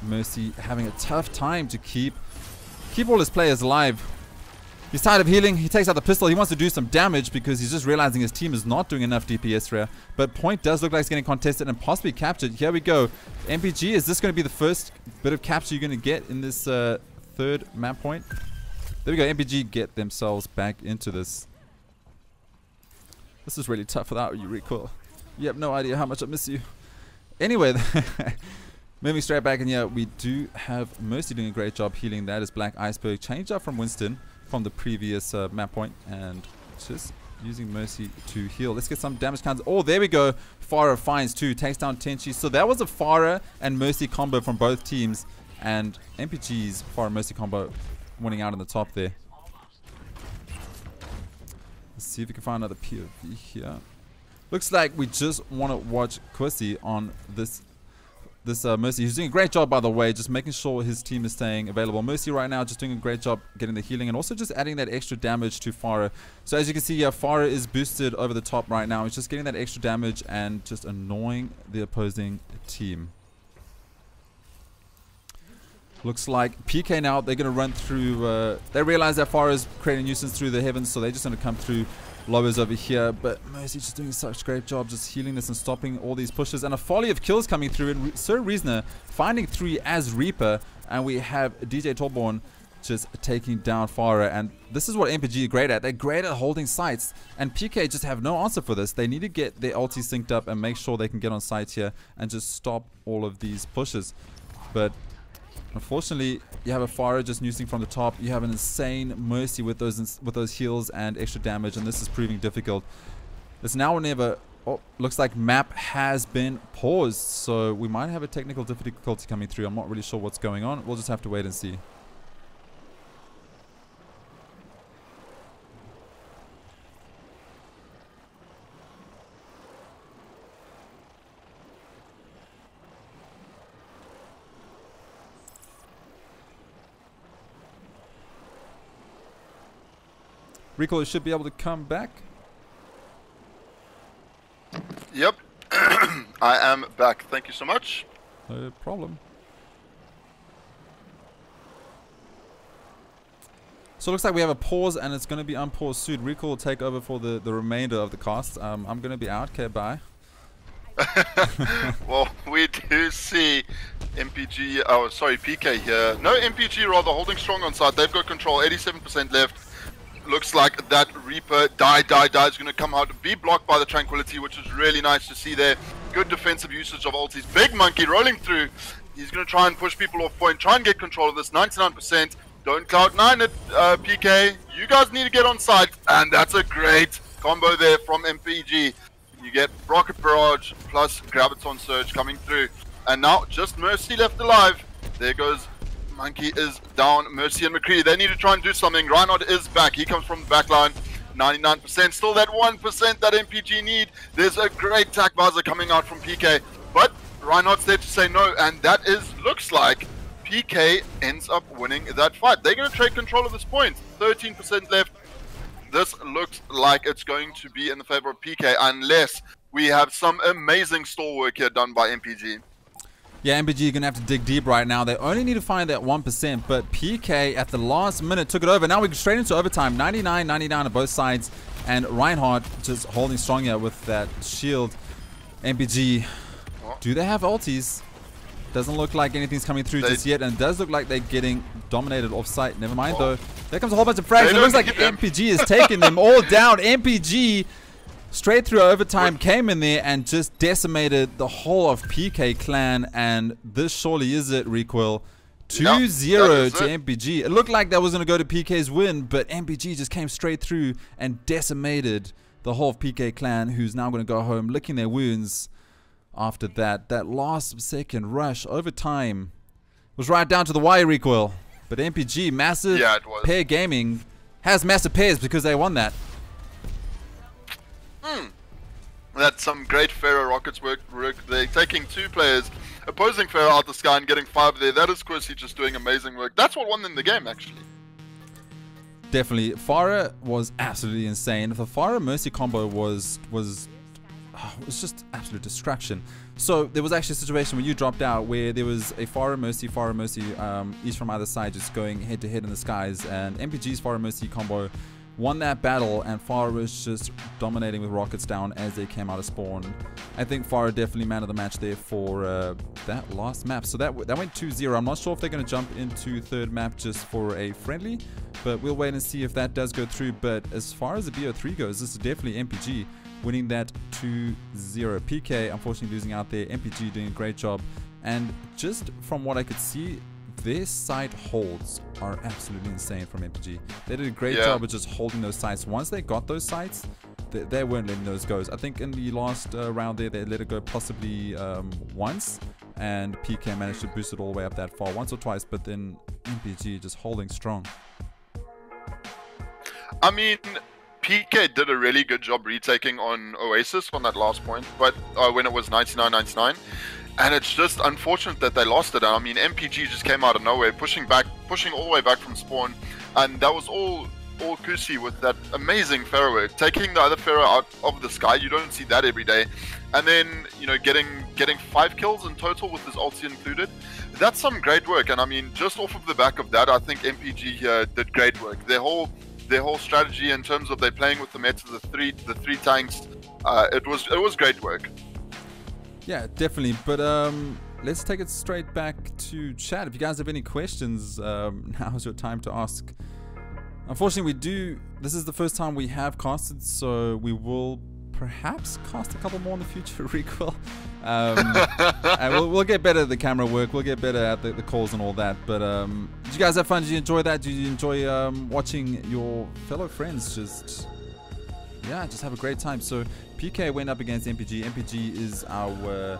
Mercy having a tough time to keep all his players alive. He's tired of healing. He takes out the pistol. He wants to do some damage because he's just realizing his team is not doing enough DPS here. But point does look like it's getting contested and possibly captured. Here we go. MPG, is this going to be the first bit of capture you're going to get in this third map point? There we go. MPG get themselves back into this. This is really tough without you, Recoil. You have no idea how much I miss you. Anyway, moving straight back in here, we do have Mercy doing a great job healing. That is Black Iceberg. Changed up from Winston from the previous map point, and just using Mercy to heal. Let's get some damage counts. Oh, there we go. Farah finds 2, takes down Tenchi. So that was a Farah and Mercy combo from both teams, and MPG's Farah Mercy combo winning out on the top there. Let's see if we can find another POV here. Looks like we just want to watch Kwesi on this Mercy. He's doing a great job, by the way, just making sure his team is staying available. Mercy right now just doing a great job getting the healing and also just adding that extra damage to Farah. So as you can see here, Farah is boosted over the top right now. He's just getting that extra damage and just annoying the opposing team. Looks like PK now, they're going to run through, they realize that Farah is creating a nuisance through the heavens, so they're just going to come through lowers over here. But Mercy's just doing such a great job just healing this and stopping all these pushes, and a volley of kills coming through, and Sir Reasoner finding 3 as Reaper, and we have DJ Torborn just taking down Farah. And this is what MPG are great at. They're great at holding sites. And PK just have no answer for this. They need to get their ulti synced up and make sure they can get on site here and just stop all of these pushes. But unfortunately, you have a Farah just noosing from the top. You have an insane Mercy with those heals and extra damage, and this is proving difficult. It's now or never. Oh, looks like map has been paused, so we might have a technical difficulty coming through. I'm not really sure what's going on. We'll just have to wait and see. Rico should be able to come back. Yep, I am back. Thank you so much. No problem. So it looks like we have a pause, and it's going to be unpaused soon. Rico will take over for the remainder of the cast. I'm going to be out. Okay, bye. Well, we do see MPG, oh sorry, PK here. No, MPG rather holding strong on side. They've got control, 87% left. Looks like that Reaper die is going to come out, be blocked by the Tranquility, which is really nice to see there. Good defensive usage of ultis. Big Monkey rolling through. He's going to try and push people off point, try and get control of this. 99%. Don't Cloud9 it, PK. You guys need to get on site. And that's a great combo there from MPG. You get Rocket Barrage plus Graviton Surge coming through. And now just Mercy left alive. There goes Monkey is down. Mercy and McCree, they need to try and do something. Reinhardt is back. He comes from the back line. 99%. Still that 1% that MPG need. There's a great tack buzzer coming out from PK. But Reinhardt's there to say no. And that looks like PK ends up winning that fight. They're going to take control of this point. 13% left. This looks like it's going to be in the favor of PK unless we have some amazing stall work here done by MPG. Yeah, MPG are going to have to dig deep right now. They only need to find that 1%, but PK at the last minute took it over. Now we go straight into overtime. 99-99 on both sides, and Reinhardt just holding strong here with that shield. MPG, do they have ultis? Doesn't look like anything's coming through just yet, and it does look like they're getting dominated off-site. Never mind, though. There comes a whole bunch of frags. It looks like MPG is taking them all down. MPG, straight through overtime, came in there and just decimated the whole of PK clan, and this surely is it, Recoil. 2-0 to MPG. It looked like that was going to go to PK's win, but MPG just came straight through and decimated the whole of PK clan, who's now going to go home licking their wounds. After that last second rush overtime was right down to the wire, Recoil. But MPG, massive pair gaming, has massive pairs because they won that. That's some great Pharaoh Rockets work. They're taking two players, opposing Pharaoh out the sky and getting 5 there. That is Quincy just doing amazing work. That's what won them the game, actually. Definitely. Farah was absolutely insane. The Farah Mercy combo was just absolute distraction. So there was actually a situation when you dropped out where there was a Farah Mercy, each from either side just going head to head in the skies, and MPG's Farah Mercy combo won that battle, and Farah was just dominating with rockets down as they came out of spawn. I think Farah definitely man of the match there for that last map. So that went 2-0. I'm not sure if they're going to jump into third map just for a friendly, but we'll wait and see if that does go through. But as far as the BO3 goes, this is definitely MPG winning that 2-0. PK unfortunately losing out there. MPG doing a great job, and just from what I could see, their site holds are absolutely insane from MPG. They did a great job of just holding those sites. Once they got those sites, they weren't letting those go. I think in the last round there, they let it go possibly once, and PK managed to boost it all the way up that far once or twice, but then MPG just holding strong. I mean, PK did a really good job retaking on Oasis on that last point, but when it was 99-99. And it's just unfortunate that they lost it. I mean, MPG just came out of nowhere, pushing all the way back from spawn, and that was all Kusi with that amazing Pharaoh work, taking the other Pharaoh out of the sky. You don't see that every day, and then getting 5 kills in total with his ulti included. That's some great work, and I mean, just off of the back of that, I think MPG here did great work. Their whole strategy in terms of they playing with the meta, the three tanks, it was great work. Yeah, definitely. But let's take it straight back to chat. If you guys have any questions, now's your time to ask. Unfortunately, this is the first time we have casted, so we will perhaps cast a couple more in the future, Recoil. And we'll get better at the camera work, we'll get better at the calls and all that. But did you guys have fun? Did you enjoy that? Did you enjoy watching your fellow friends just have a great time? So PK went up against MPG. MPG is our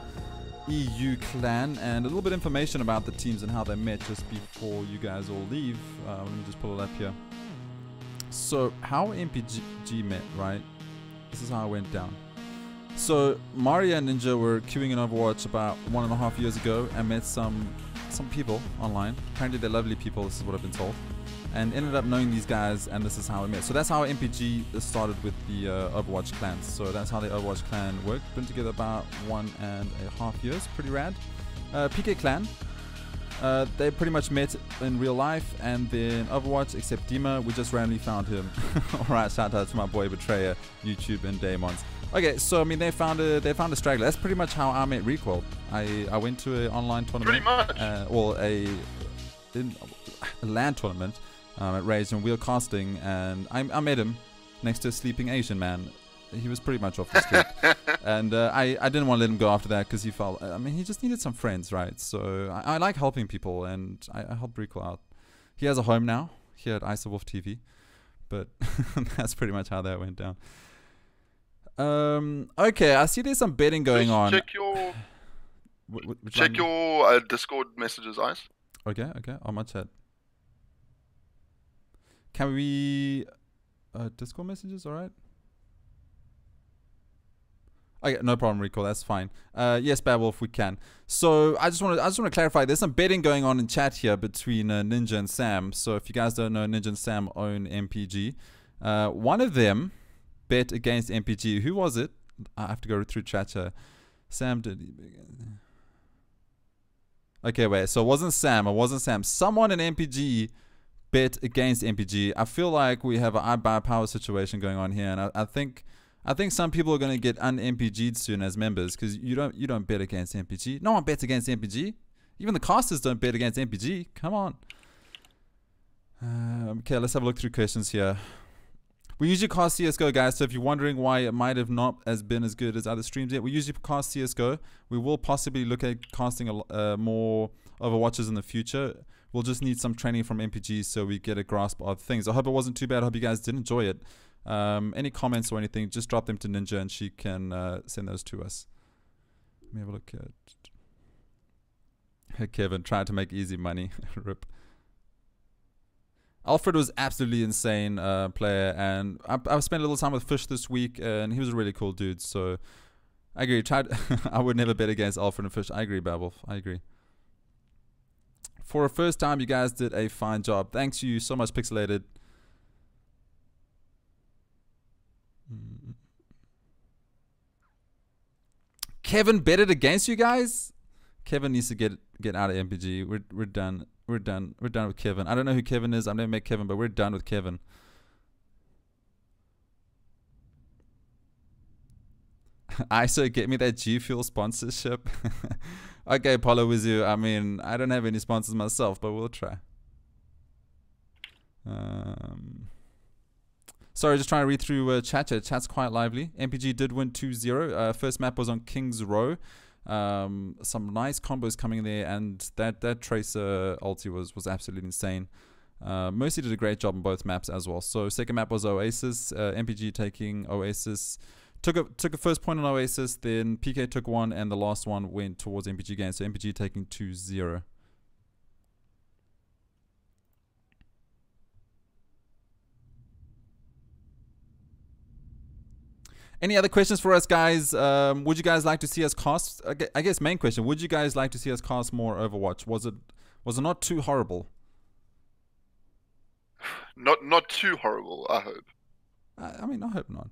EU clan, and a little bit of information about the teams and how they met just before you guys all leave. Let me just pull it up here. So how MPG met, right? This is how it went down. So Mario and Ninja were queuing in Overwatch about 1.5 years ago and met some people online. Apparently they're lovely people, this is what I've been told. And ended up knowing these guys, and this is how we met. So that's how MPG started with the Overwatch clans. So that's how the Overwatch clan worked. Been together about 1.5 years, pretty rad. PK clan, they pretty much met in real life, and then Overwatch, except Dima, we just randomly found him. Alright, shout out to my boy Betrayer, YouTube and Daemons. Okay, so I mean they found a straggler. That's pretty much how I met Recoil. I went to an online tournament. Pretty much. Or a LAN tournament at Rage, and we were casting, and I met him next to a sleeping Asian man. He was pretty much off the street. And I didn't want to let him go after that because he felt, I mean, he just needed some friends, right? So I like helping people, and I helped Recoil out. He has a home now here at Isowolf TV, but that's pretty much how that went down. Okay, I see there's some betting going on. Check your Discord messages, Ice. Okay, on my chat. Can we Discord messages? All right. Okay, no problem, Recoil. That's fine. Yes, Bad Wolf, we can. So I just want to clarify. There's some betting going on in chat here between Ninja and Sam. So if you guys don't know, Ninja and Sam own MPG. One of them bet against MPG. Who was it? I have to go through chat here. Sam did. Okay, wait. So it wasn't Sam. Someone in MPG bet against MPG. I feel like we have an I buy power situation going on here, and I think some people are going to get un-MPG'd soon as members, because you don't bet against MPG. No one bets against MPG. Even the casters don't bet against MPG. Come on. Okay, let's have a look through questions here. We usually cast CSGO, guys, so if you're wondering why it might have not been as good as other streams yet, we usually cast CSGO. We will possibly look at casting more Overwatches in the future. We'll just need some training from MPG so we get a grasp of things. I hope it wasn't too bad. I hope you guys did enjoy it. Any comments or anything, just drop them to Ninja and she can send those to us. Let me have a look at Kevin trying to make easy money. Rip. Alfred was absolutely insane player, and I spent a little time with Fish this week, and he was a really cool dude. So I agree. I would never bet against Alfred and Fish. I agree, Babel. I agree. For a first time, you guys did a fine job. Thanks you so much, Pixelated. Kevin betted against you guys. Kevin needs to get out of MPG. We're done. We're done with Kevin. I don't know who Kevin is. I've never met Kevin, but we're done with Kevin. ISO, get me that G Fuel sponsorship. Okay, Paulo Wizu. I mean, I don't have any sponsors myself, but we'll try. Sorry, just trying to read through chat. Chat's quite lively. MPG did win 2-0. First map was on King's Row. Some nice combos coming in there, and that Tracer ulti was absolutely insane. Mercy did a great job on both maps as well. So second map was Oasis. MPG taking Oasis. Took a first point on Oasis, then PK took one, and the last one went towards MPG again. So MPG taking 2-0. Any other questions for us, guys? Would you guys like to see us cast? I guess main question: would you guys like to see us cast more Overwatch? Was it not too horrible? Not too horrible, I hope. I mean, I hope not.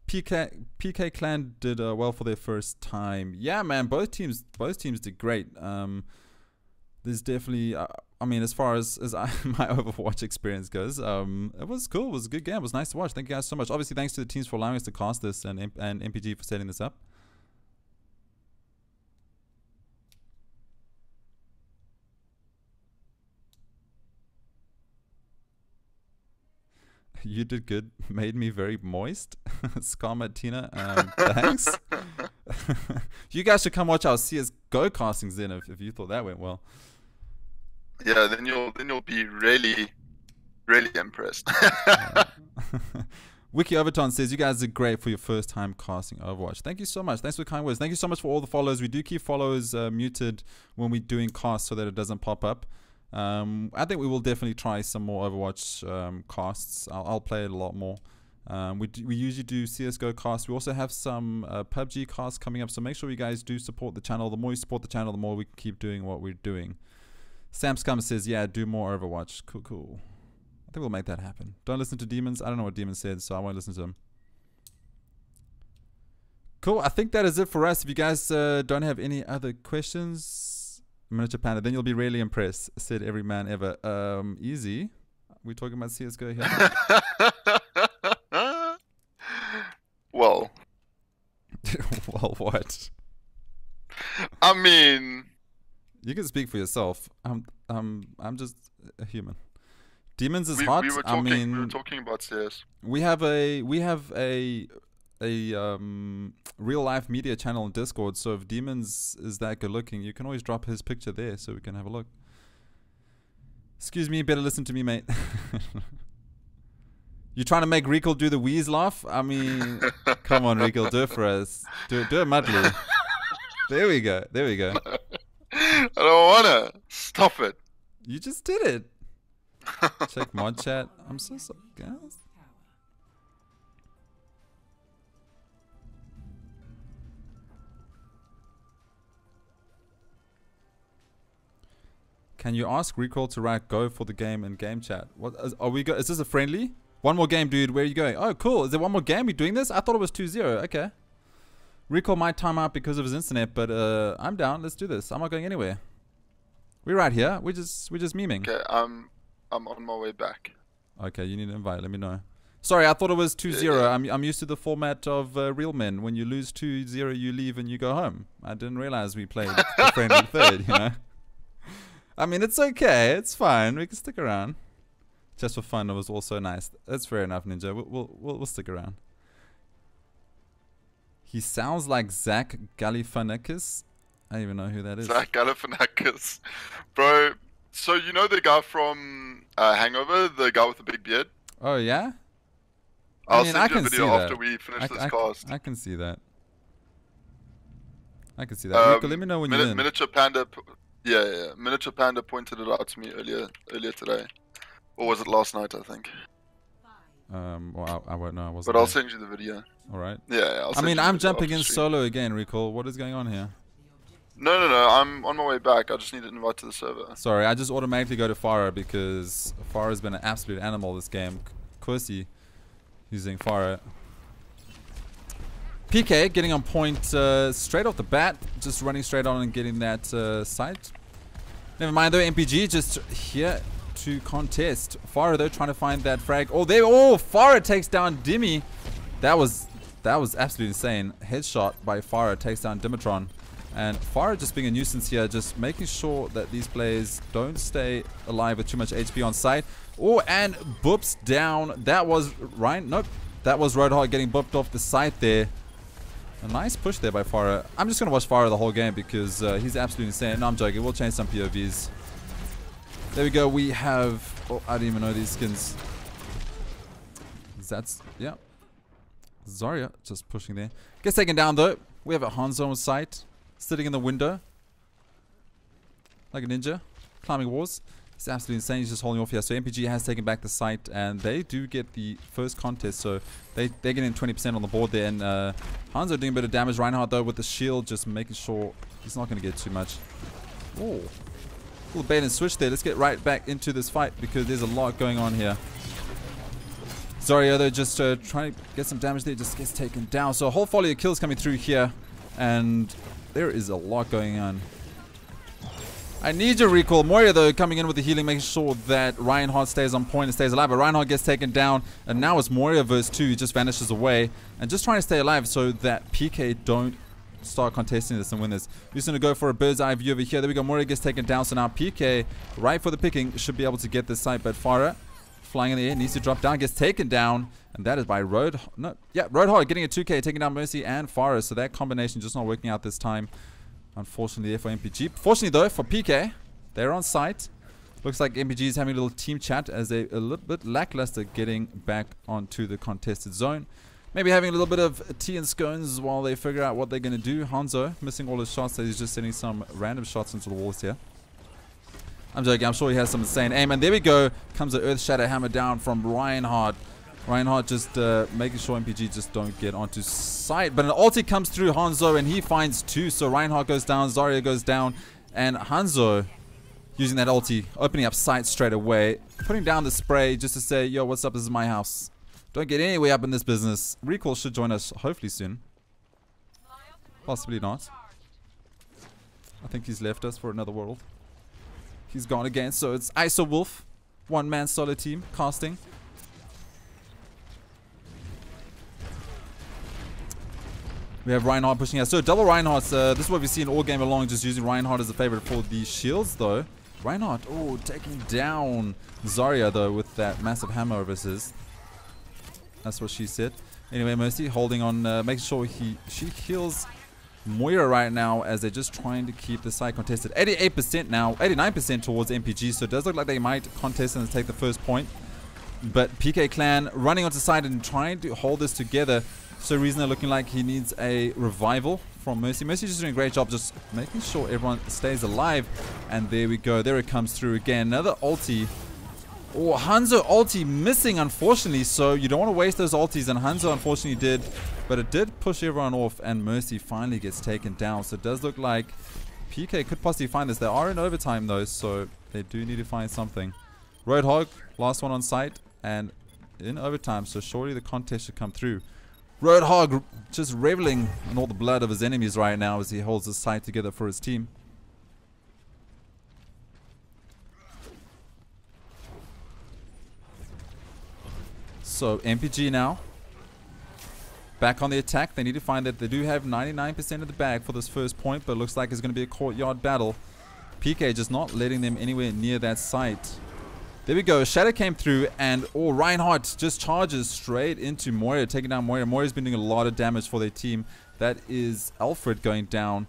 PK Clan did well for their first time. Yeah, man, both teams did great. There's definitely, I mean, as far as my Overwatch experience goes, it was cool. It was a good game. It was nice to watch. Thank you guys so much. Obviously, thanks to the teams for allowing us to cast this, and MPG for setting this up. You did good. Made me very moist. Skarma Tina. Thanks. You guys should come watch our CSGO castings then if you thought that went well. Yeah, then you'll be really impressed. Wiki Overton says, you guys are great for your first time casting Overwatch. Thank you so much. Thanks for the kind words. Thank you so much for all the follows. We do keep follows muted when we're doing casts so that it doesn't pop up. I think we will definitely try some more Overwatch casts. I'll play it a lot more. We usually do CSGO casts. We also have some PUBG casts coming up. So make sure you guys do support the channel. The more you support the channel, the more we can keep doing what we're doing. Sam Scum says, yeah, do more Overwatch. Cool. I think we'll make that happen. Don't listen to Demons. I don't know what Demons said, so I won't listen to him. Cool. I think that is it for us. If you guys don't have any other questions, Miniature Panda, then you'll be really impressed, said every man ever. Easy. We're talking about CSGO here. Well. Well, what? I mean... You can speak for yourself. I'm just a human. Demons is hot. We were talking about CS. We have a real life media channel on Discord. So if Demons is that good looking, you can always drop his picture there so we can have a look. Excuse me, better listen to me, mate. You trying to make Recall do the wheeze laugh? I mean, come on, Recall, do it for us. Do it, Mudley. There we go. There we go. I don't wanna. Stop it. You just did it. Check mod chat. I'm so sorry, guys. Can you ask Recall to write go for the game in game chat? What are we is this a friendly? One more game, dude. Where are you going? Oh, cool. Is there one more game? We're doing this? I thought it was 2-0. Okay. Recall might time out because of his internet, but I'm down. Let's do this. I'm not going anywhere. We're right here. We're just memeing. Okay, I'm on my way back. Okay, you need an invite. Let me know. Sorry, I thought it was 2-0. Yeah. I'm used to the format of Real Men. When you lose 2-0, you leave and you go home. I didn't realize we played the friendly third. You know. I mean, it's okay. It's fine. We can stick around. Just for fun, it was also nice. That's fair enough, Ninja. We'll stick around. He sounds like Zach Galifianakis. I don't even know who that is. Zach Galifianakis. Bro, so you know the guy from Hangover? The guy with the big beard? Oh, yeah? I'll send you a video after we finish this cast. I can see that. I can see that. Rico, let me know when you're in. Miniature Panda... Yeah. Miniature Panda pointed it out to me earlier today. Or was it last night, I think? Well, I won't know. But I'll send you the video. Alright. Yeah, I mean, I'm jumping in solo again, Recall. What is going on here? No. I'm on my way back. I just need an invite to the server. Sorry, I just automatically go to Farah because Farah's been an absolute animal this game. Kursi using Farah. PK getting on point straight off the bat. Just running straight on and getting that sight. Never mind though, MPG just here to contest. Farah though trying to find that frag. Oh, there! Oh, Farah takes down Dimmy. That was absolutely insane. Headshot by Farah takes down Dimitron, and Farah just being a nuisance here, just making sure that these players don't stay alive with too much HP on site. Oh, and boops down. That was Ryan. Nope, that was Roadhog getting booped off the site there. A nice push there by Farah. I'm just gonna watch Farah the whole game because he's absolutely insane. No, I'm joking. We'll change some POVs. There we go. We have... Oh, I didn't even know these skins. That's... Yeah. Zarya just pushing there. Gets taken down, though. We have a Hanzo on site. Sitting in the window. Like a ninja. Climbing walls. It's absolutely insane. He's just holding off here. So MPG has taken back the site. And they do get the first contest. So they're getting 20% on the board there. And Hanzo doing a bit of damage. Reinhardt, though, with the shield. Just making sure he's not going to get too much. Oh. Little bait and switch there. Let's get right back into this fight because there's a lot going on here. Zarya though just trying to get some damage there, just gets taken down. So a whole volley of kills coming through here, and there is a lot going on. I need your Recall. Moria though coming in with the healing, making sure that Reinhardt stays on point and stays alive. But Reinhardt gets taken down, and now it's Moria versus 2. He just vanishes away and just trying to stay alive so that PK don't start contesting this and win this. We're just going to go for a bird's eye view over here. There we go. Moria gets taken down. So now PK, right for the picking, should be able to get this site. But Farah flying in the air, needs to drop down, gets taken down, and that is by Roadhog getting a 2k, taking down Mercy and Forest. So that combination just not working out this time, unfortunately, there for MPG. Fortunately though, for PK, they're on site. Looks like MPG is having a little team chat as they're a little bit lackluster getting back onto the contested zone. Maybe having a little bit of tea and scones while they figure out what they're going to do. Hanzo missing all his shots, so he's just sending some random shots into the walls here. I'm joking, I'm sure he has some insane aim. And there we go, comes the Earth Shatter Hammer down from Reinhardt. Reinhardt just making sure MPG just don't get onto site. But an ulti comes through Hanzo and he finds two. So Reinhardt goes down, Zarya goes down, and Hanzo using that ulti, opening up site straight away, putting down the spray just to say, yo, what's up, this is my house. Don't get any way up in this business. Recall should join us hopefully soon. Possibly not. I think he's left us for another world. He's gone again, so it's ISO Wolf. One-man solo team, casting. We have Reinhardt pushing out. So double Reinhardt's, this is what we see in all game along, just using Reinhardt as a favorite for the shields though. Reinhardt, oh, taking down Zarya though with that massive hammer over his. That's what she said. Anyway, Mercy holding on, making sure she heals Moira right now as they're just trying to keep the side contested. 88% now, 89% towards MPG, so it does look like they might contest and take the first point. But PK Clan running onto side and trying to hold this together. So Reasoner looking like he needs a revival from Mercy. Mercy's just doing a great job just making sure everyone stays alive. And there we go, there it comes through again. Another ulti. Oh, Hanzo ulti missing unfortunately, so you don't want to waste those ultis, and Hanzo unfortunately did, but it did push everyone off and Mercy finally gets taken down. So it does look like PK could possibly find this. They are in overtime though, so they do need to find something. Roadhog, last one on site and in overtime, so surely the contest should come through. Roadhog just reveling in all the blood of his enemies right now as he holds his side together for his team. So MPG now back on the attack. They need to find that they do have 99% of the bag for this first point, but it looks like it's going to be a courtyard battle. PK just not letting them anywhere near that site. There we go. Shadow came through and Reinhardt just charges straight into Moira, taking down Moira. Moira's been doing a lot of damage for their team. That is Alfred going down,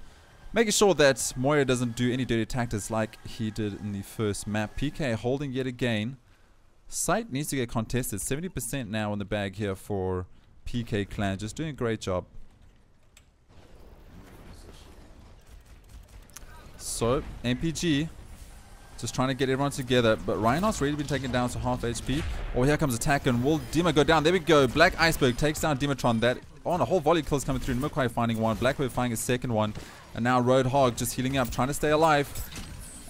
making sure that Moira doesn't do any dirty tactics like he did in the first map. PK holding yet again. Site needs to get contested. 70% now in the bag here for PK Clan. Just doing a great job. So, MPG just trying to get everyone together. But Reinhardt's really been taken down to half HP. Oh, here comes attack and will Dima go down? There we go. Black Iceberg takes down Dimitron. That a whole volley kills coming through. Nimquai finding one. Blackbird finding a second one. And now Roadhog just healing up, trying to stay alive.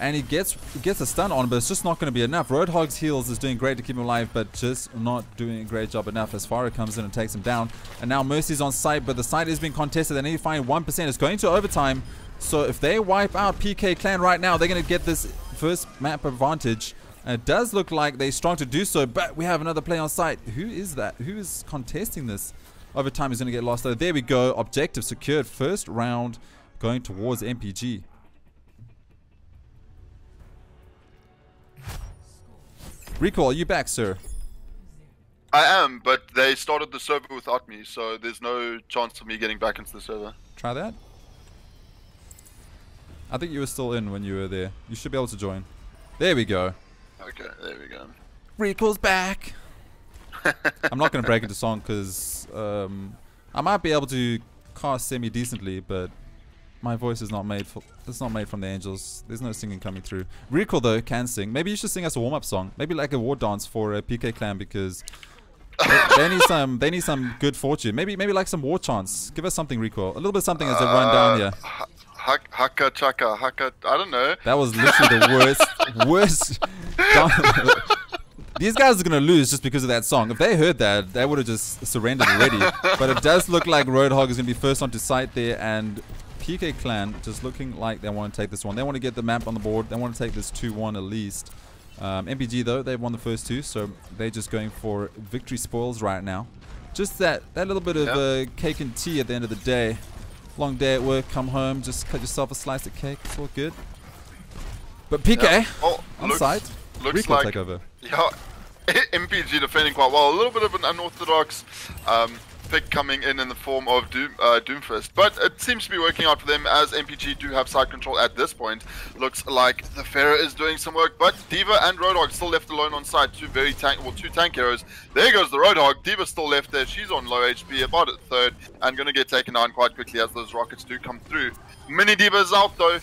And he gets a stun on, but it's just not going to be enough. Roadhog's heals is doing great to keep him alive, but just not doing a great job enough as Farah comes in and takes him down. And now Mercy's on site, but the site is being contested. They need to find 1%. It's going to overtime. So if they wipe out PK Clan right now, they're going to get this first map advantage. And it does look like they're strong to do so, but we have another play on site. Who is that? Who is contesting this? Overtime is going to get lost though. There we go. Objective secured. First round going towards MPG. Recall, are you back, sir? I am, but they started the server without me, so there's no chance of me getting back into the server. Try that. I think you were still in when you were there. You should be able to join. There we go. Okay, there we go. Recall's back. I'm not going to break into song because I might be able to cast semi-decently, but my voice is not made for. It's not made from the angels. There's no singing coming through. Recall though can sing. Maybe you should sing us a warm-up song. Maybe like a war dance for a PK Clan because they need some. They need some good fortune. Maybe like some war chants. Give us something, Recall. A little bit something as they run down here. Haka chaka haka. I don't know. That was literally the worst. These guys are gonna lose just because of that song. If they heard that, they would have just surrendered already. But it does look like Roadhog is gonna be first onto site there, and PK Clan just looking like they want to take this one. They want to get the map on the board. They want to take this 2-1 at least. MPG though, they've won the first two, so they're just going for victory spoils right now. Just that little bit of cake and tea at the end of the day. Long day at work, come home, just cut yourself a slice of cake. It's all good. But PK on site, looks Recall like take over. Yeah, MPG defending quite well. A little bit of an unorthodox pick coming in the form of Doomfist, but it seems to be working out for them as MPG do have side control at this point. Looks like the Pharaoh is doing some work, but D.Va and Roadhog still left alone on side. Two tank heroes. There goes the Roadhog. D.Va still left there. She's on low HP, about at third, and gonna get taken down quite quickly as those rockets do come through. Mini D.Va is out though.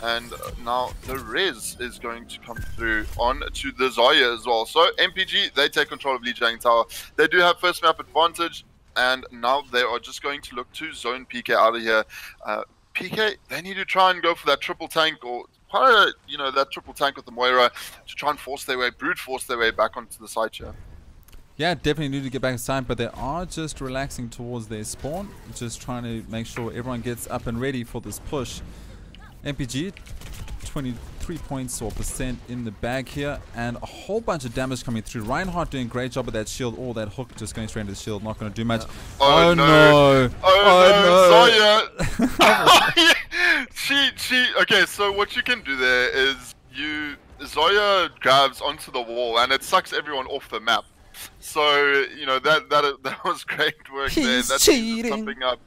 And now the res is going to come through on to the Zarya as well. So MPG, they take control of Lijiang Tower. They do have first map advantage. And now they are just going to look to zone PK out of here. PK, they need to try and go for that triple tank or that triple tank with the Moira to try and brute force their way back onto the site here. Yeah, definitely need to get back inside, but they are just relaxing towards their spawn. Just trying to make sure everyone gets up and ready for this push. MPG, 23 points or percent in the bag here, and a whole bunch of damage coming through. Reinhardt doing a great job with that shield. Oh, that hook just going straight into the shield, not going to do much. Yeah. Oh no! Oh no! Zarya! Okay, so what you can do there is Zarya grabs onto the wall, and it sucks everyone off the map. So that was great work there. That's cheating. Something up.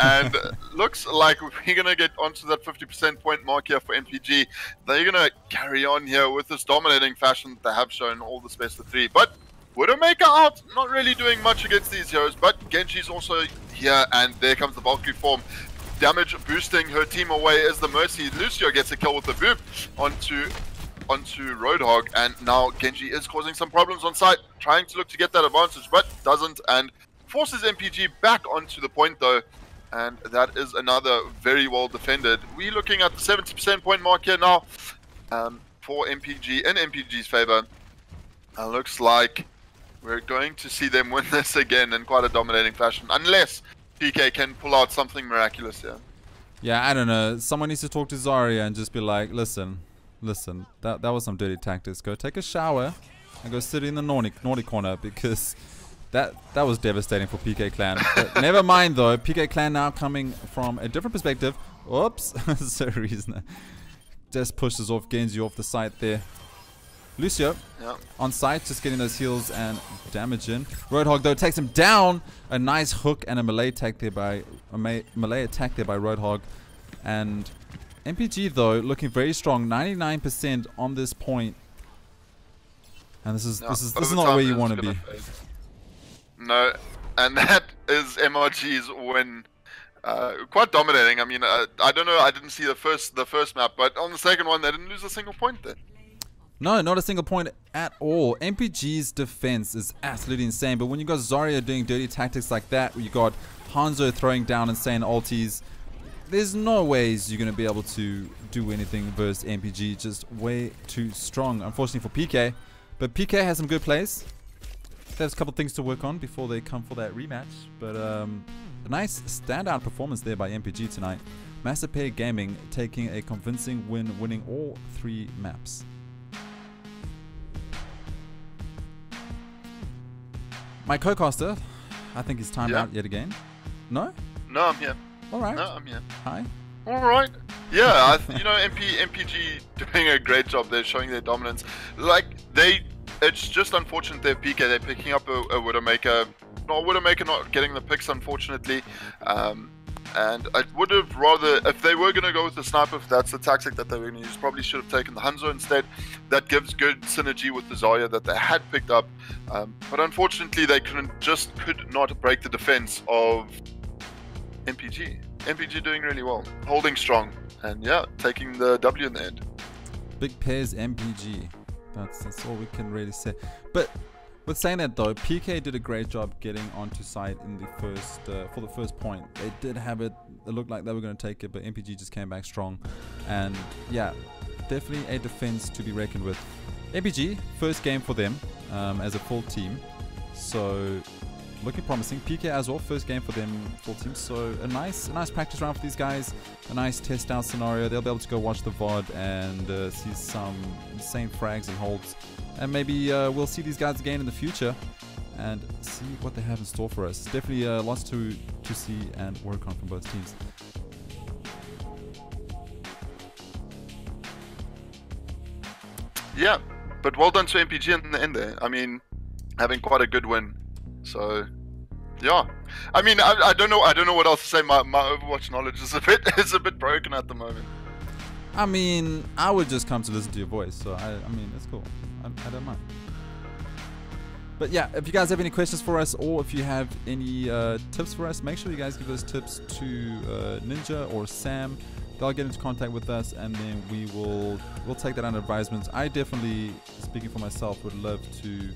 And looks like we're gonna get onto that 50% point mark here for MPG. They're gonna carry on here with this dominating fashion that they have shown all this best of 3. But Widowmaker out, not really doing much against these heroes. But Genji's also here, and there comes the Valkyrie form. Damage boosting her team away as the Mercy. Lucio gets a kill with the boop onto Roadhog, and now Genji is causing some problems on site, trying to look to get that advantage, but doesn't, and forces MPG back onto the point though, and that is another very well defended. We're looking at the 70% point mark here now for MPG in MPG's favor. Looks like we're going to see them win this again in quite a dominating fashion, unless PK can pull out something miraculous here. Yeah, I don't know. Someone needs to talk to Zarya and just be like, listen, that was some dirty tactics. Go take a shower and go sit in the naughty corner, because that was devastating for PK Clan. But never mind though, PK Clan now coming from a different perspective. Oops, Reason just pushes off Genji off the site there. Lucio on site, just getting those heals and damage in. Roadhog though takes him down. A nice hook and a melee attack there by Roadhog. And MPG though looking very strong, 99% on this point. And this is not where you want to be. No, and that is MRG's win. Quite dominating. I mean, I don't know. I didn't see the first map, but on the second one, they didn't lose a single point then. No, not a single point at all. MPG's defense is absolutely insane. But when you got Zarya doing dirty tactics like that, you got Hanzo throwing down insane ultis, there's no ways you're going to be able to do anything versus MPG. Just way too strong, unfortunately for PK. But PK has some good plays. There's a couple things to work on before they come for that rematch. But a nice standout performance there by MPG tonight. Massive Pair Gaming taking a convincing win, winning all 3 maps. My co-caster, I think he's timed out yet again. No? No, I'm here. All right. No, I'm here. Hi. All right. Yeah, MPG doing a great job there, showing their dominance. It's just unfortunate they're PK. They're picking up a Widowmaker. No, Widowmaker not getting the picks, unfortunately. And I would have rather, if they were going to go with the sniper, if that's the tactic that they were going to use, probably should have taken the Hanzo instead. That gives good synergy with the Zarya that they had picked up. But unfortunately, they could not break the defense of MPG. MPG doing really well, holding strong, and yeah, taking the W in the end. Big pairs MPG. That's all we can really say. But with saying that though, PK did a great job getting onto site in the first for the first point. They did have it. It looked like they were going to take it, but MPG just came back strong. And yeah, definitely a defense to be reckoned with. MPG first game for them as a full team, so looking promising. PK as well, first game for them full team, so a nice practice round for these guys, a nice test out scenario. They'll be able to go watch the VOD and see some insane frags and holds, and maybe we'll see these guys again in the future and see what they have in store for us. Definitely lots to see and work on from both teams. Yeah, But well done to MPG in the end there. I mean, having quite a good win. So yeah. I mean, I don't know what else to say. My Overwatch knowledge is a bit broken at the moment. I mean, I would just come to listen to your voice, so I mean, it's cool. I don't mind. But yeah, if you guys have any questions for us, or if you have any tips for us, make sure you guys give those tips to Ninja or Sam. They'll get into contact with us, and then we'll take that under advisement. I definitely, speaking for myself, would love to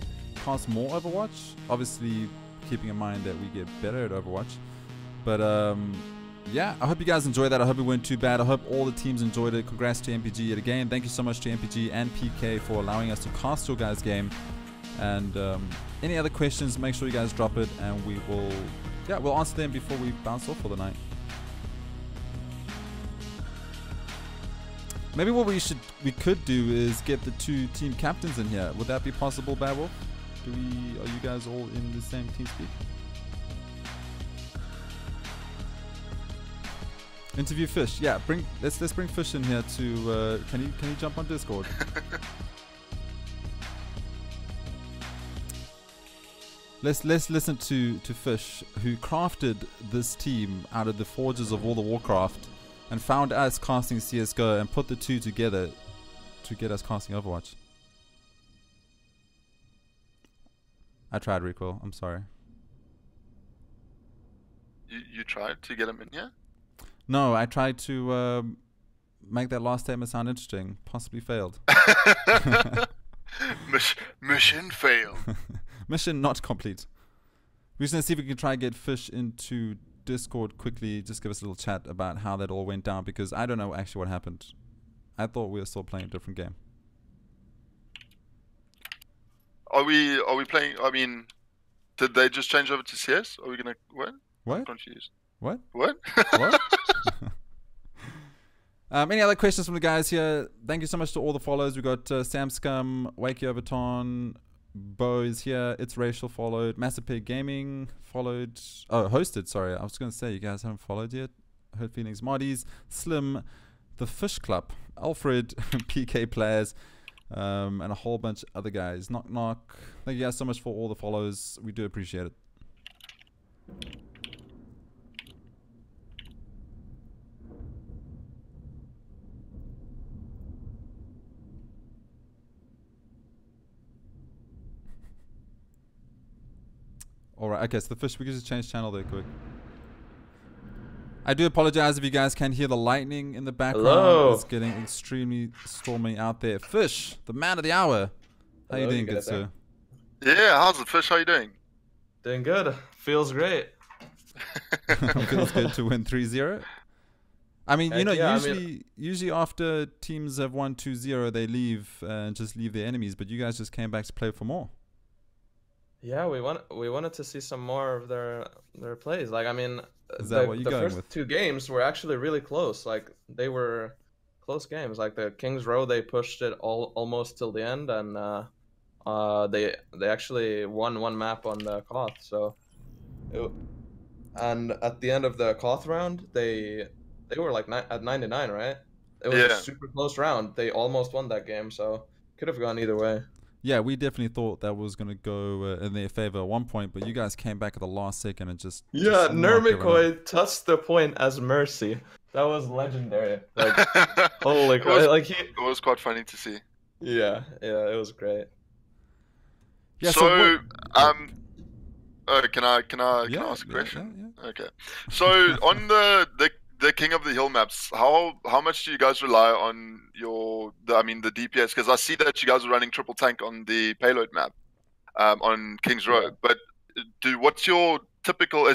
cast more Overwatch. Obviously, keeping in mind that we get better at Overwatch. But yeah, I hope you guys enjoyed that. I hope it went too bad. I hope all the teams enjoyed it. Congrats to MPG yet again. Thank you so much to MPG and PK for allowing us to cast your guys' game. And any other questions, make sure you guys drop it, and we'll answer them before we bounce off for the night. Maybe what we could do is get the 2 team captains in here. Would that be possible, Bad Wolf? Are you guys all in the same team speak? Interview Fish. Yeah, let's bring Fish in here to can you jump on Discord? Let's listen to Fish, who crafted this team out of the forges of World of Warcraft and found us casting CSGO and put the 2 together to get us casting Overwatch. I tried, Recoil. I'm sorry. You tried to get him in here? No, I tried to make that last statement sound interesting. Possibly failed. Mission failed. Mission not complete. We're just going to see if we can try and get Fish into Discord quickly. Just give us a little chat about how that all went down, because I don't know actually what happened. I thought we were still playing a different game. Are we playing? I mean, did they just change over to CS? Are we gonna what? What? I'm confused. What? What? What? Any other questions from the guys here? Thank you so much to all the followers. We got Sam Scum, Wakey Overton, Bo is here. It's Racial followed. Massive Pig Gaming followed. Oh, hosted. Sorry, I was gonna say you guys haven't followed yet. Hurt Phoenix Moddies, Slim, the Fish Club, Alfred, PK Players, and a whole bunch of other guys. Knock knock. Thank you guys so much for all the follows. We do appreciate it. Alright, okay, so the Fish, we can just change channel there quick. I do apologize if you guys can hear the lightning in the background. Hello. It's getting extremely stormy out there. Fish, the man of the hour. How you doing, good sir? Yeah, how's it, Fish? How you doing? Doing good. Feels great. Feels good to win 3-0. I mean, you know, yeah, usually after teams have won 2-0, they leave and just leave their enemies, but you guys just came back to play for more. Yeah, we wanted to see some more of their plays. Like, I mean, Is that what you're going first with? 2 games were actually really close. Like, they were close games. Like the Kings Row, they pushed it almost till the end, and they actually won 1 map on the Koth. So, and at the end of the Koth round, they were like at 99, right? It was a super close round. They almost won that game, so could have gone either way. Yeah, we definitely thought that was going to go in their favor at one point, but you guys came back at the last second and just... Yeah, Nurmikoy touched the point as mercy. That was legendary. Like, holy crap. Like, it was quite funny to see. Yeah, it was great. Yeah, can I ask a question? Yeah. Okay. So on the King of the Hill maps, how much do you guys rely on the DPS? Because I see that you guys are running triple tank on the payload map, on King's Row. But what's your typical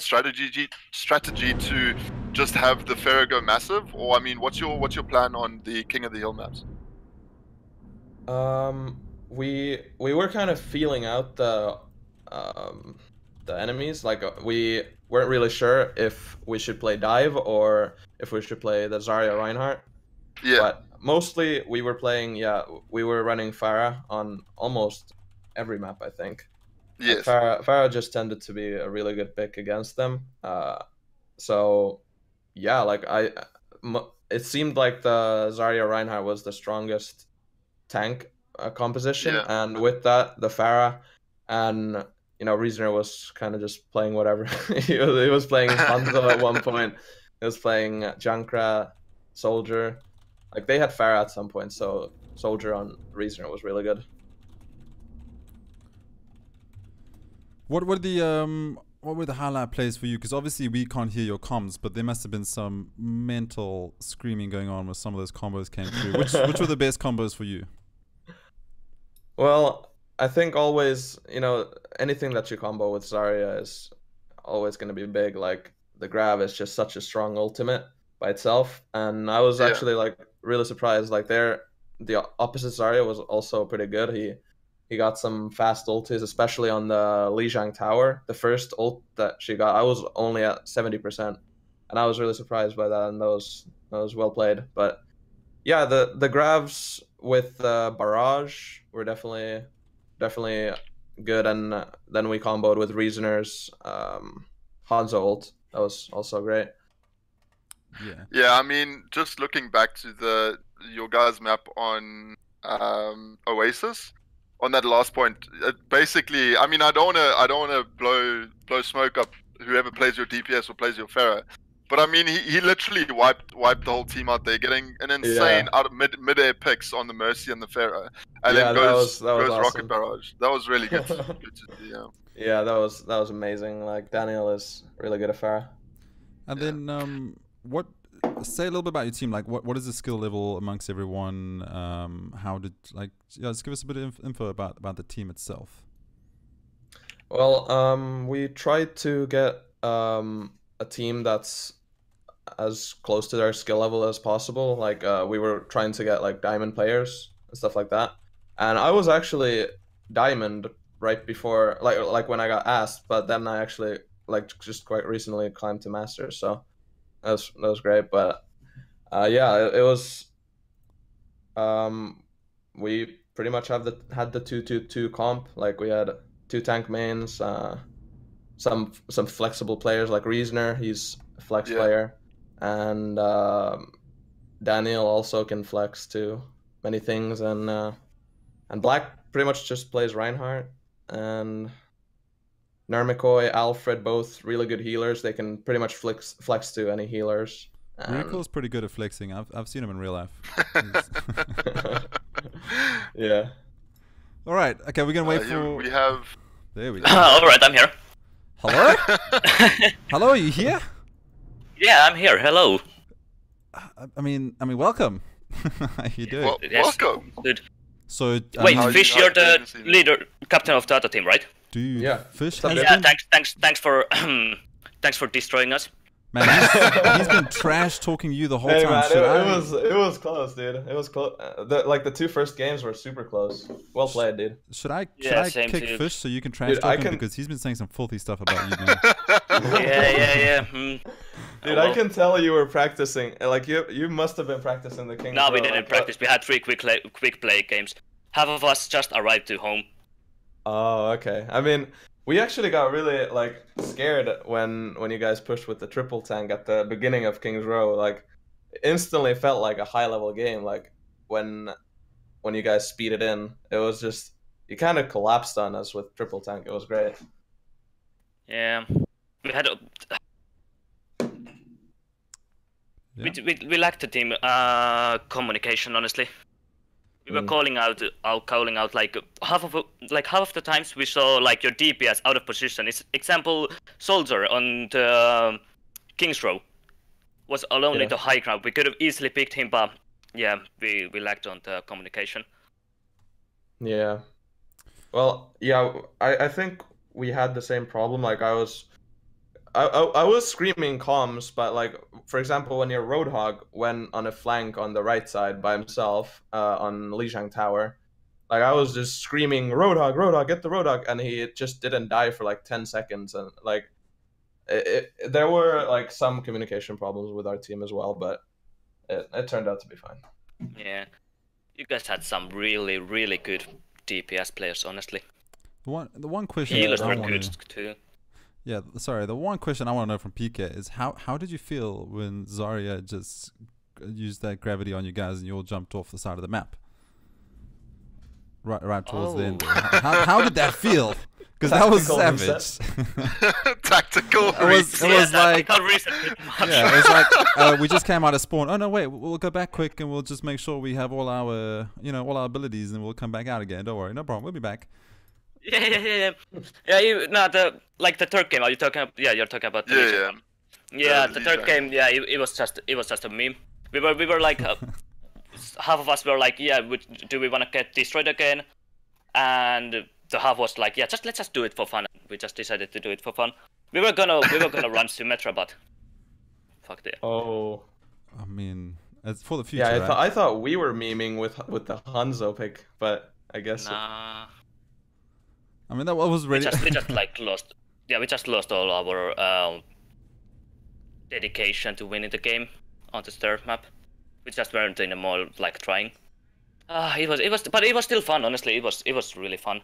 strategy to just have the Pharaoh go massive, or I mean, what's your plan on the King of the Hill maps? We were kind of feeling out the enemies. Like, we weren't really sure if we should play Dive or if we should play the Zarya Reinhardt. Yeah. But mostly we were running Pharah on almost every map, I think. Yes. Pharah just tended to be a really good pick against them. So yeah, like it seemed like the Zarya Reinhardt was the strongest tank composition, Yeah. and with that, the Pharah, and Reasoner was kind of just playing whatever. he was playing Hanzo at one point. He was playing Junkrat, Soldier. Like they had Pharah at some point, so Soldier on Reasoner was really good. What were the highlight plays for you? Because obviously we can't hear your comms, but there must have been some mental screaming going on when some of those combos came through. Which were the best combos for you? Well, I think always, anything that you combo with Zarya is always going to be big. Like the grab is just such a strong ultimate by itself, and I was actually like really surprised. Like the opposite Zarya was also pretty good. He got some fast ultis, especially on the Lijiang Tower. The first ult that she got, I was only at 70%, and I was really surprised by that. And that was well played. But yeah, the grabs with Barrage were definitely good, and then we comboed with Reasoner's Hanzo ult. That was also great. Yeah. Yeah, I mean, just looking back to your guys' map on Oasis, on that last point, basically, I mean, I don't wanna blow smoke up whoever plays your DPS or plays your Pharah, but I mean, he literally wiped the whole team out there, getting an insane out of mid-air picks on the Mercy and the Pharah, and then goes awesome. Rocket Barrage. That was really good. Good to see. Yeah. Yeah, that was amazing. Like Daniel is really good at Pharah. And then say a little bit about your team. Like what is the skill level amongst everyone? How did just give us a bit of info about the team itself. Well, we tried to get a team that's as close to their skill level as possible. Like we were trying to get like diamond players and stuff like that. And I was actually diamond right before like when I got asked, but then I actually just quite recently climbed to master, so that was great. But yeah, it was we pretty much had the 2-2-2 comp. Like we had 2 tank mains, some flexible players like Reasoner, he's a flex player, and Daniel also can flex to many things, and Black pretty much just plays Reinhardt, and Nurmikoy, Alfred, both really good healers. They can pretty much flex to any healers. Rico's pretty good at flexing. I've seen him in real life. Yeah. All right. Okay, we're gonna wait for. We have. There we go. All right, I'm here. Hello. Hello, are you here? Yeah, I'm here. Hello. I mean, welcome. How you doing? Well, Yes. welcome. Good. So Wait, how Fish, you you're the doing? leader, captain of the other team, right? dude, Yeah. Fish What's has up, Yeah. been. Thanks for thanks for destroying us. Man, he's been trash talking you the whole Hey time. man, it was close, dude. It was close. The 2 first games were super close. Well played, dude. Should I same kick too. Fish so you can trash talk him because he's been saying some filthy stuff about you, man. Yeah. Dude, Oh, well. I can tell you were practicing. Like you must have been practicing the King. No, we didn't practice. We had 3 quick play games. Half of us just arrived to home. Oh, okay. I mean, we actually got really scared when you guys pushed with the triple tank at the beginning of King's Row. Like, instantly felt like a high level game. Like when you guys speeded in, it was just you kind of collapsed on us with triple tank. It was great. Yeah, we had. We lacked the team communication, honestly. We were calling out like half of the times we saw like your DPS out of position. It's example Soldier on the King's Row was alone in the high ground. We could have easily picked him, but yeah, we lacked on the communication. Yeah. Well, yeah, I think we had the same problem. Like I was screaming comms, but like for example, when your Roadhog went on a flank on the right side by himself on Lijiang Tower, like I was just screaming Roadhog, get the Roadhog, and he just didn't die for like 10 seconds, and like there were like some communication problems with our team as well, but it turned out to be fine. Yeah, you guys had some really good DPS players, honestly. The one question Healers I were wanna- good too. Yeah, sorry. The one question I want to know from PK is how did you feel when Zarya just used that gravity on you guys and you all jumped off the side of the map? right towards the end. How did that feel? Because that was savage. Tactical It was like, yeah, yeah, it was like we just came out of spawn. Oh no, wait, we'll go back quick and we'll just make sure we have all our, all our abilities, and we'll come back out again. Don't worry, no problem. We'll be back. Yeah. The third game. Are you talking? You're talking about. Yeah, the third game. Yeah, it was just a meme. We were like, half of us were like, yeah, do we want to get destroyed again? And the half was like, yeah, let's just do it for fun. We just decided to do it for fun. We were gonna run Symmetra, but fuck that. Oh. I mean, it's for the future. Yeah, right? I thought we were memeing with the Hanzo pick, but I guess. Nah. I mean, that was really. We just like lost. Yeah, we just lost all our dedication to winning the game on the third map. We just weren't in a more like trying. It was still fun. Honestly, it was really fun.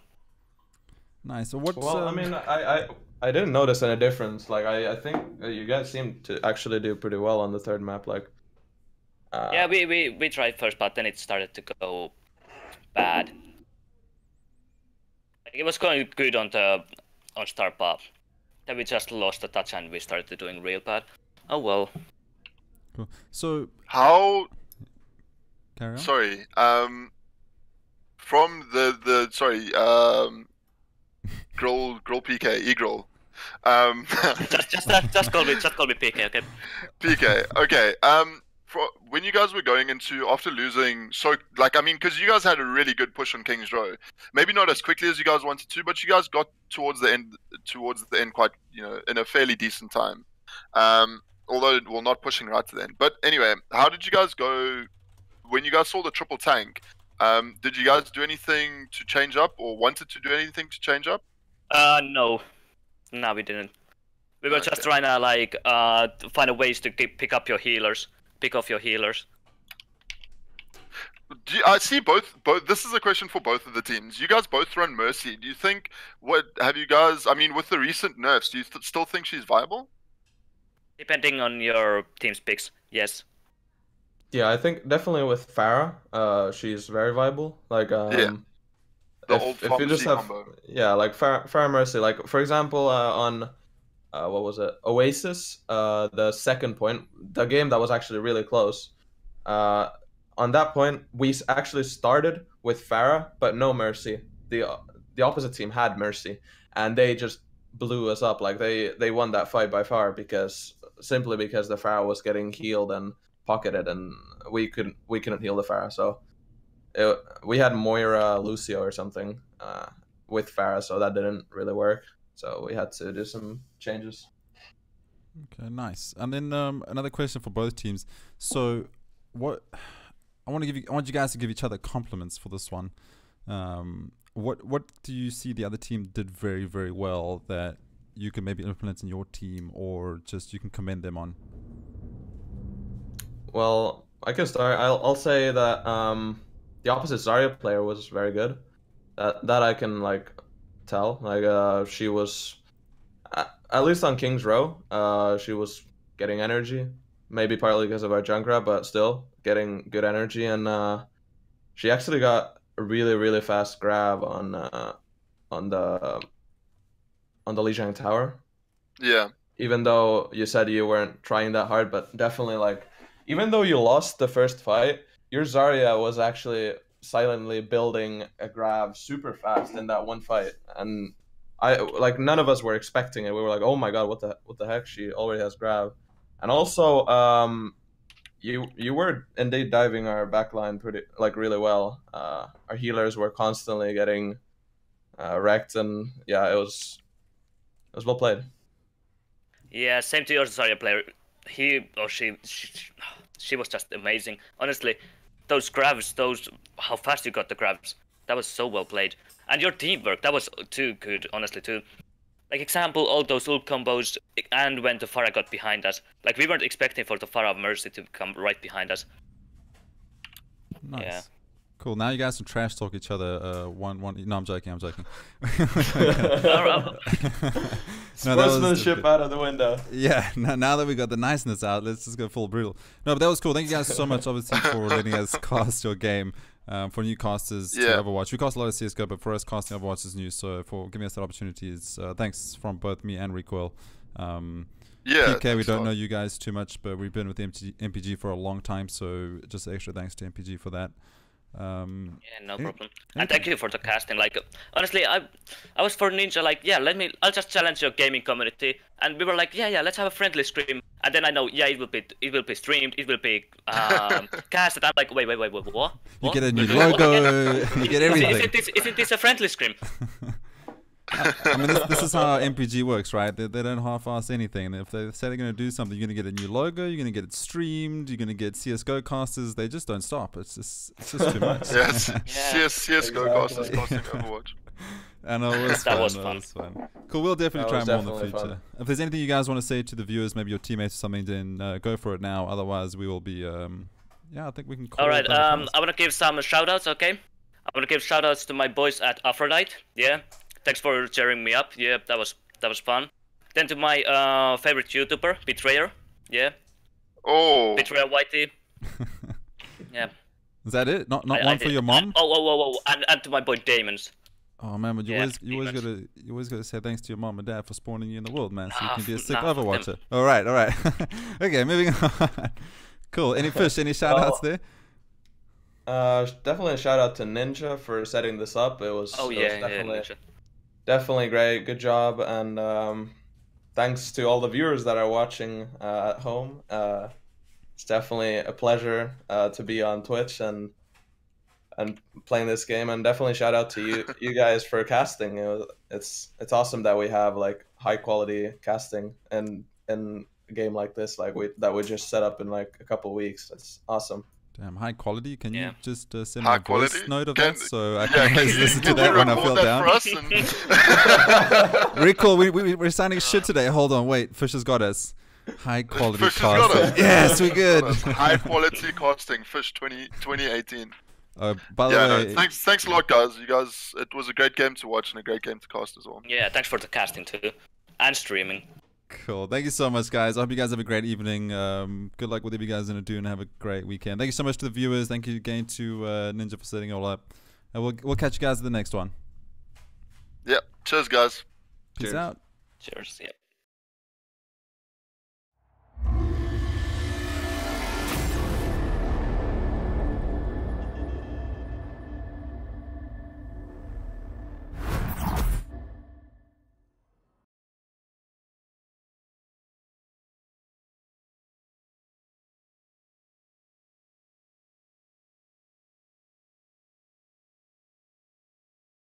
Nice. So what's? Well, I mean, I didn't notice any difference. Like, I think you guys seemed to actually do pretty well on the third map. Like. Yeah, we tried first, but then it started to go bad. It was going good on Star Pop. Then we just lost the touch and we started doing real bad. Oh well. Cool. So how? Carry on. Sorry. From the sorry. Groll PK Egrol. Just call me PK, okay? PK. Okay. When you guys were going into after losing, so like I mean, because you guys had a really good push on Kings Row, maybe not as quickly as you guys wanted to, but you guys got towards the end quite in a fairly decent time. Although not pushing right to the end. But anyway, how did you guys go when you guys saw the triple tank? Did you guys do anything to change up or wanted to do anything to change up? No, we didn't. We were just trying to find a ways to pick off your healers. I see both. This is a question for both of the teams. You guys both run Mercy. Do you think have you guys? I mean, with the recent nerfs, do you still think she's viable? Depending on your team's picks, yes. Yeah, I think definitely with Pharah, she's very viable. Like if you just have combo. Yeah, like Pharah Mercy. Like for example, on what was it? Oasis, the second point, the game that was actually really close. On that point, we actually started with Pharah, but no Mercy. The opposite team had Mercy, and they just blew us up. Like they won that fight by far simply because the Pharah was getting healed and pocketed, and we couldn't heal the Pharah. So we had Moira, Lucio, or something with Pharah, so that didn't really work. So we had to do some changes. Okay, nice. And then another question for both teams. So, I want you guys to give each other compliments for this one. What do you see the other team did very, very well that you can maybe implement in your team, or just you can commend them on? Well, I can start. I'll say that the opposite Zarya player was very good. That I can tell. She was at least on King's Row. She was getting energy, maybe partly because of our Junkrat, but still getting good energy. And she actually got a really, really fast grab on the Lijiang Tower. Yeah. Even though you said you weren't trying that hard, but definitely even though you lost the first fight, your Zarya was actually silently building a grab super fast in that one fight, and none of us were expecting it. We were like, oh my god, what the heck, she already has grab. And also you were indeed diving our backline pretty really well. Our healers were constantly getting wrecked, and yeah, it was well played. Yeah, same to your Zarya player. He or she was just amazing. Honestly, those grabs, how fast you got the grabs, that was so well played. And your teamwork, that was too good, honestly, too. Like, example, all those ult combos, and when the Pharah got behind us. Like, we weren't expecting for the Pharah Mercy to come right behind us. Nice. Yeah. Cool. Now you guys can trash talk each other. No, I'm joking. Sportsmanship out of the window. Yeah. Now that we got the niceness out, let's just go full brutal. No, but that was cool. Thank you guys so much, obviously, for letting us cast your game. for new casters to Overwatch. We cast a lot of CSGO, but for us, casting Overwatch is new. So for giving us that opportunity, is thanks from both me and Recoil. PK, we don't know you guys too much, but we've been with MPG for a long time, so just extra thanks to MPG for that. Yeah, no problem. And thank you for the casting. Like, honestly, I was for Ninja. Like, yeah, I'll just challenge your gaming community. And we were like, yeah, let's have a friendly stream. And then I know, yeah, it will be streamed, it will be casted. I'm like, wait, what? You get a new logo, you get everything. Isn't this a friendly stream? I mean, this is how MPG works, right? They don't half-ass anything. If they say they're going to do something, you're going to get a new logo, you're going to get it streamed, you're going to get CSGO casters. They just don't stop. It's just too much. Yes, CSGO casters casting Overwatch. And that was fun. Cool, we'll definitely try more in the future. Fun. If there's anything you guys want to say to the viewers, maybe your teammates or something, then go for it now. Otherwise, we will be, yeah, I think we can call All right, I want to give some shout-outs, okay? I want to give shout-outs to my boys at Aphrodite, yeah? Thanks for cheering me up. Yeah, that was fun. Then to my favorite YouTuber, Betrayer. Yeah. Oh. Betrayer Whitey. Yeah. Is that it? Not one for your mom? And to my boy Damon's. Oh man, but you always gotta say thanks to your mom and dad for spawning you in the world, man. So you can be a sick Overwatcher. All right. Okay, moving on. Cool. Any shout outs there? Definitely a shout out to Ninja for setting this up. It was definitely great. Good job, and thanks to all the viewers that are watching at home. It's definitely a pleasure to be on Twitch and playing this game, and definitely shout out to you guys for casting. It's awesome that we have like high quality casting in a game like this, like that we just set up in like a couple of weeks. It's awesome. Damn, high quality. Can you just send me a voice note of that so I can always listen to that when I feel down? Recoil, we're sounding shit today. Hold on, wait. Fish has got us. High quality casting. Yes, we good. High quality casting. Fish 2018. By the way, thanks a lot, guys. You guys, it was a great game to watch and a great game to cast as well. Yeah, thanks for the casting too, and streaming. Cool. Thank you so much, guys. I hope you guys have a great evening. Good luck with whatever you guys are going to do and have a great weekend. Thank you so much to the viewers. Thank you again to Ninja for setting it all up. And we'll catch you guys at the next one. Yep. Cheers, guys. Peace out. Cheers. Yep.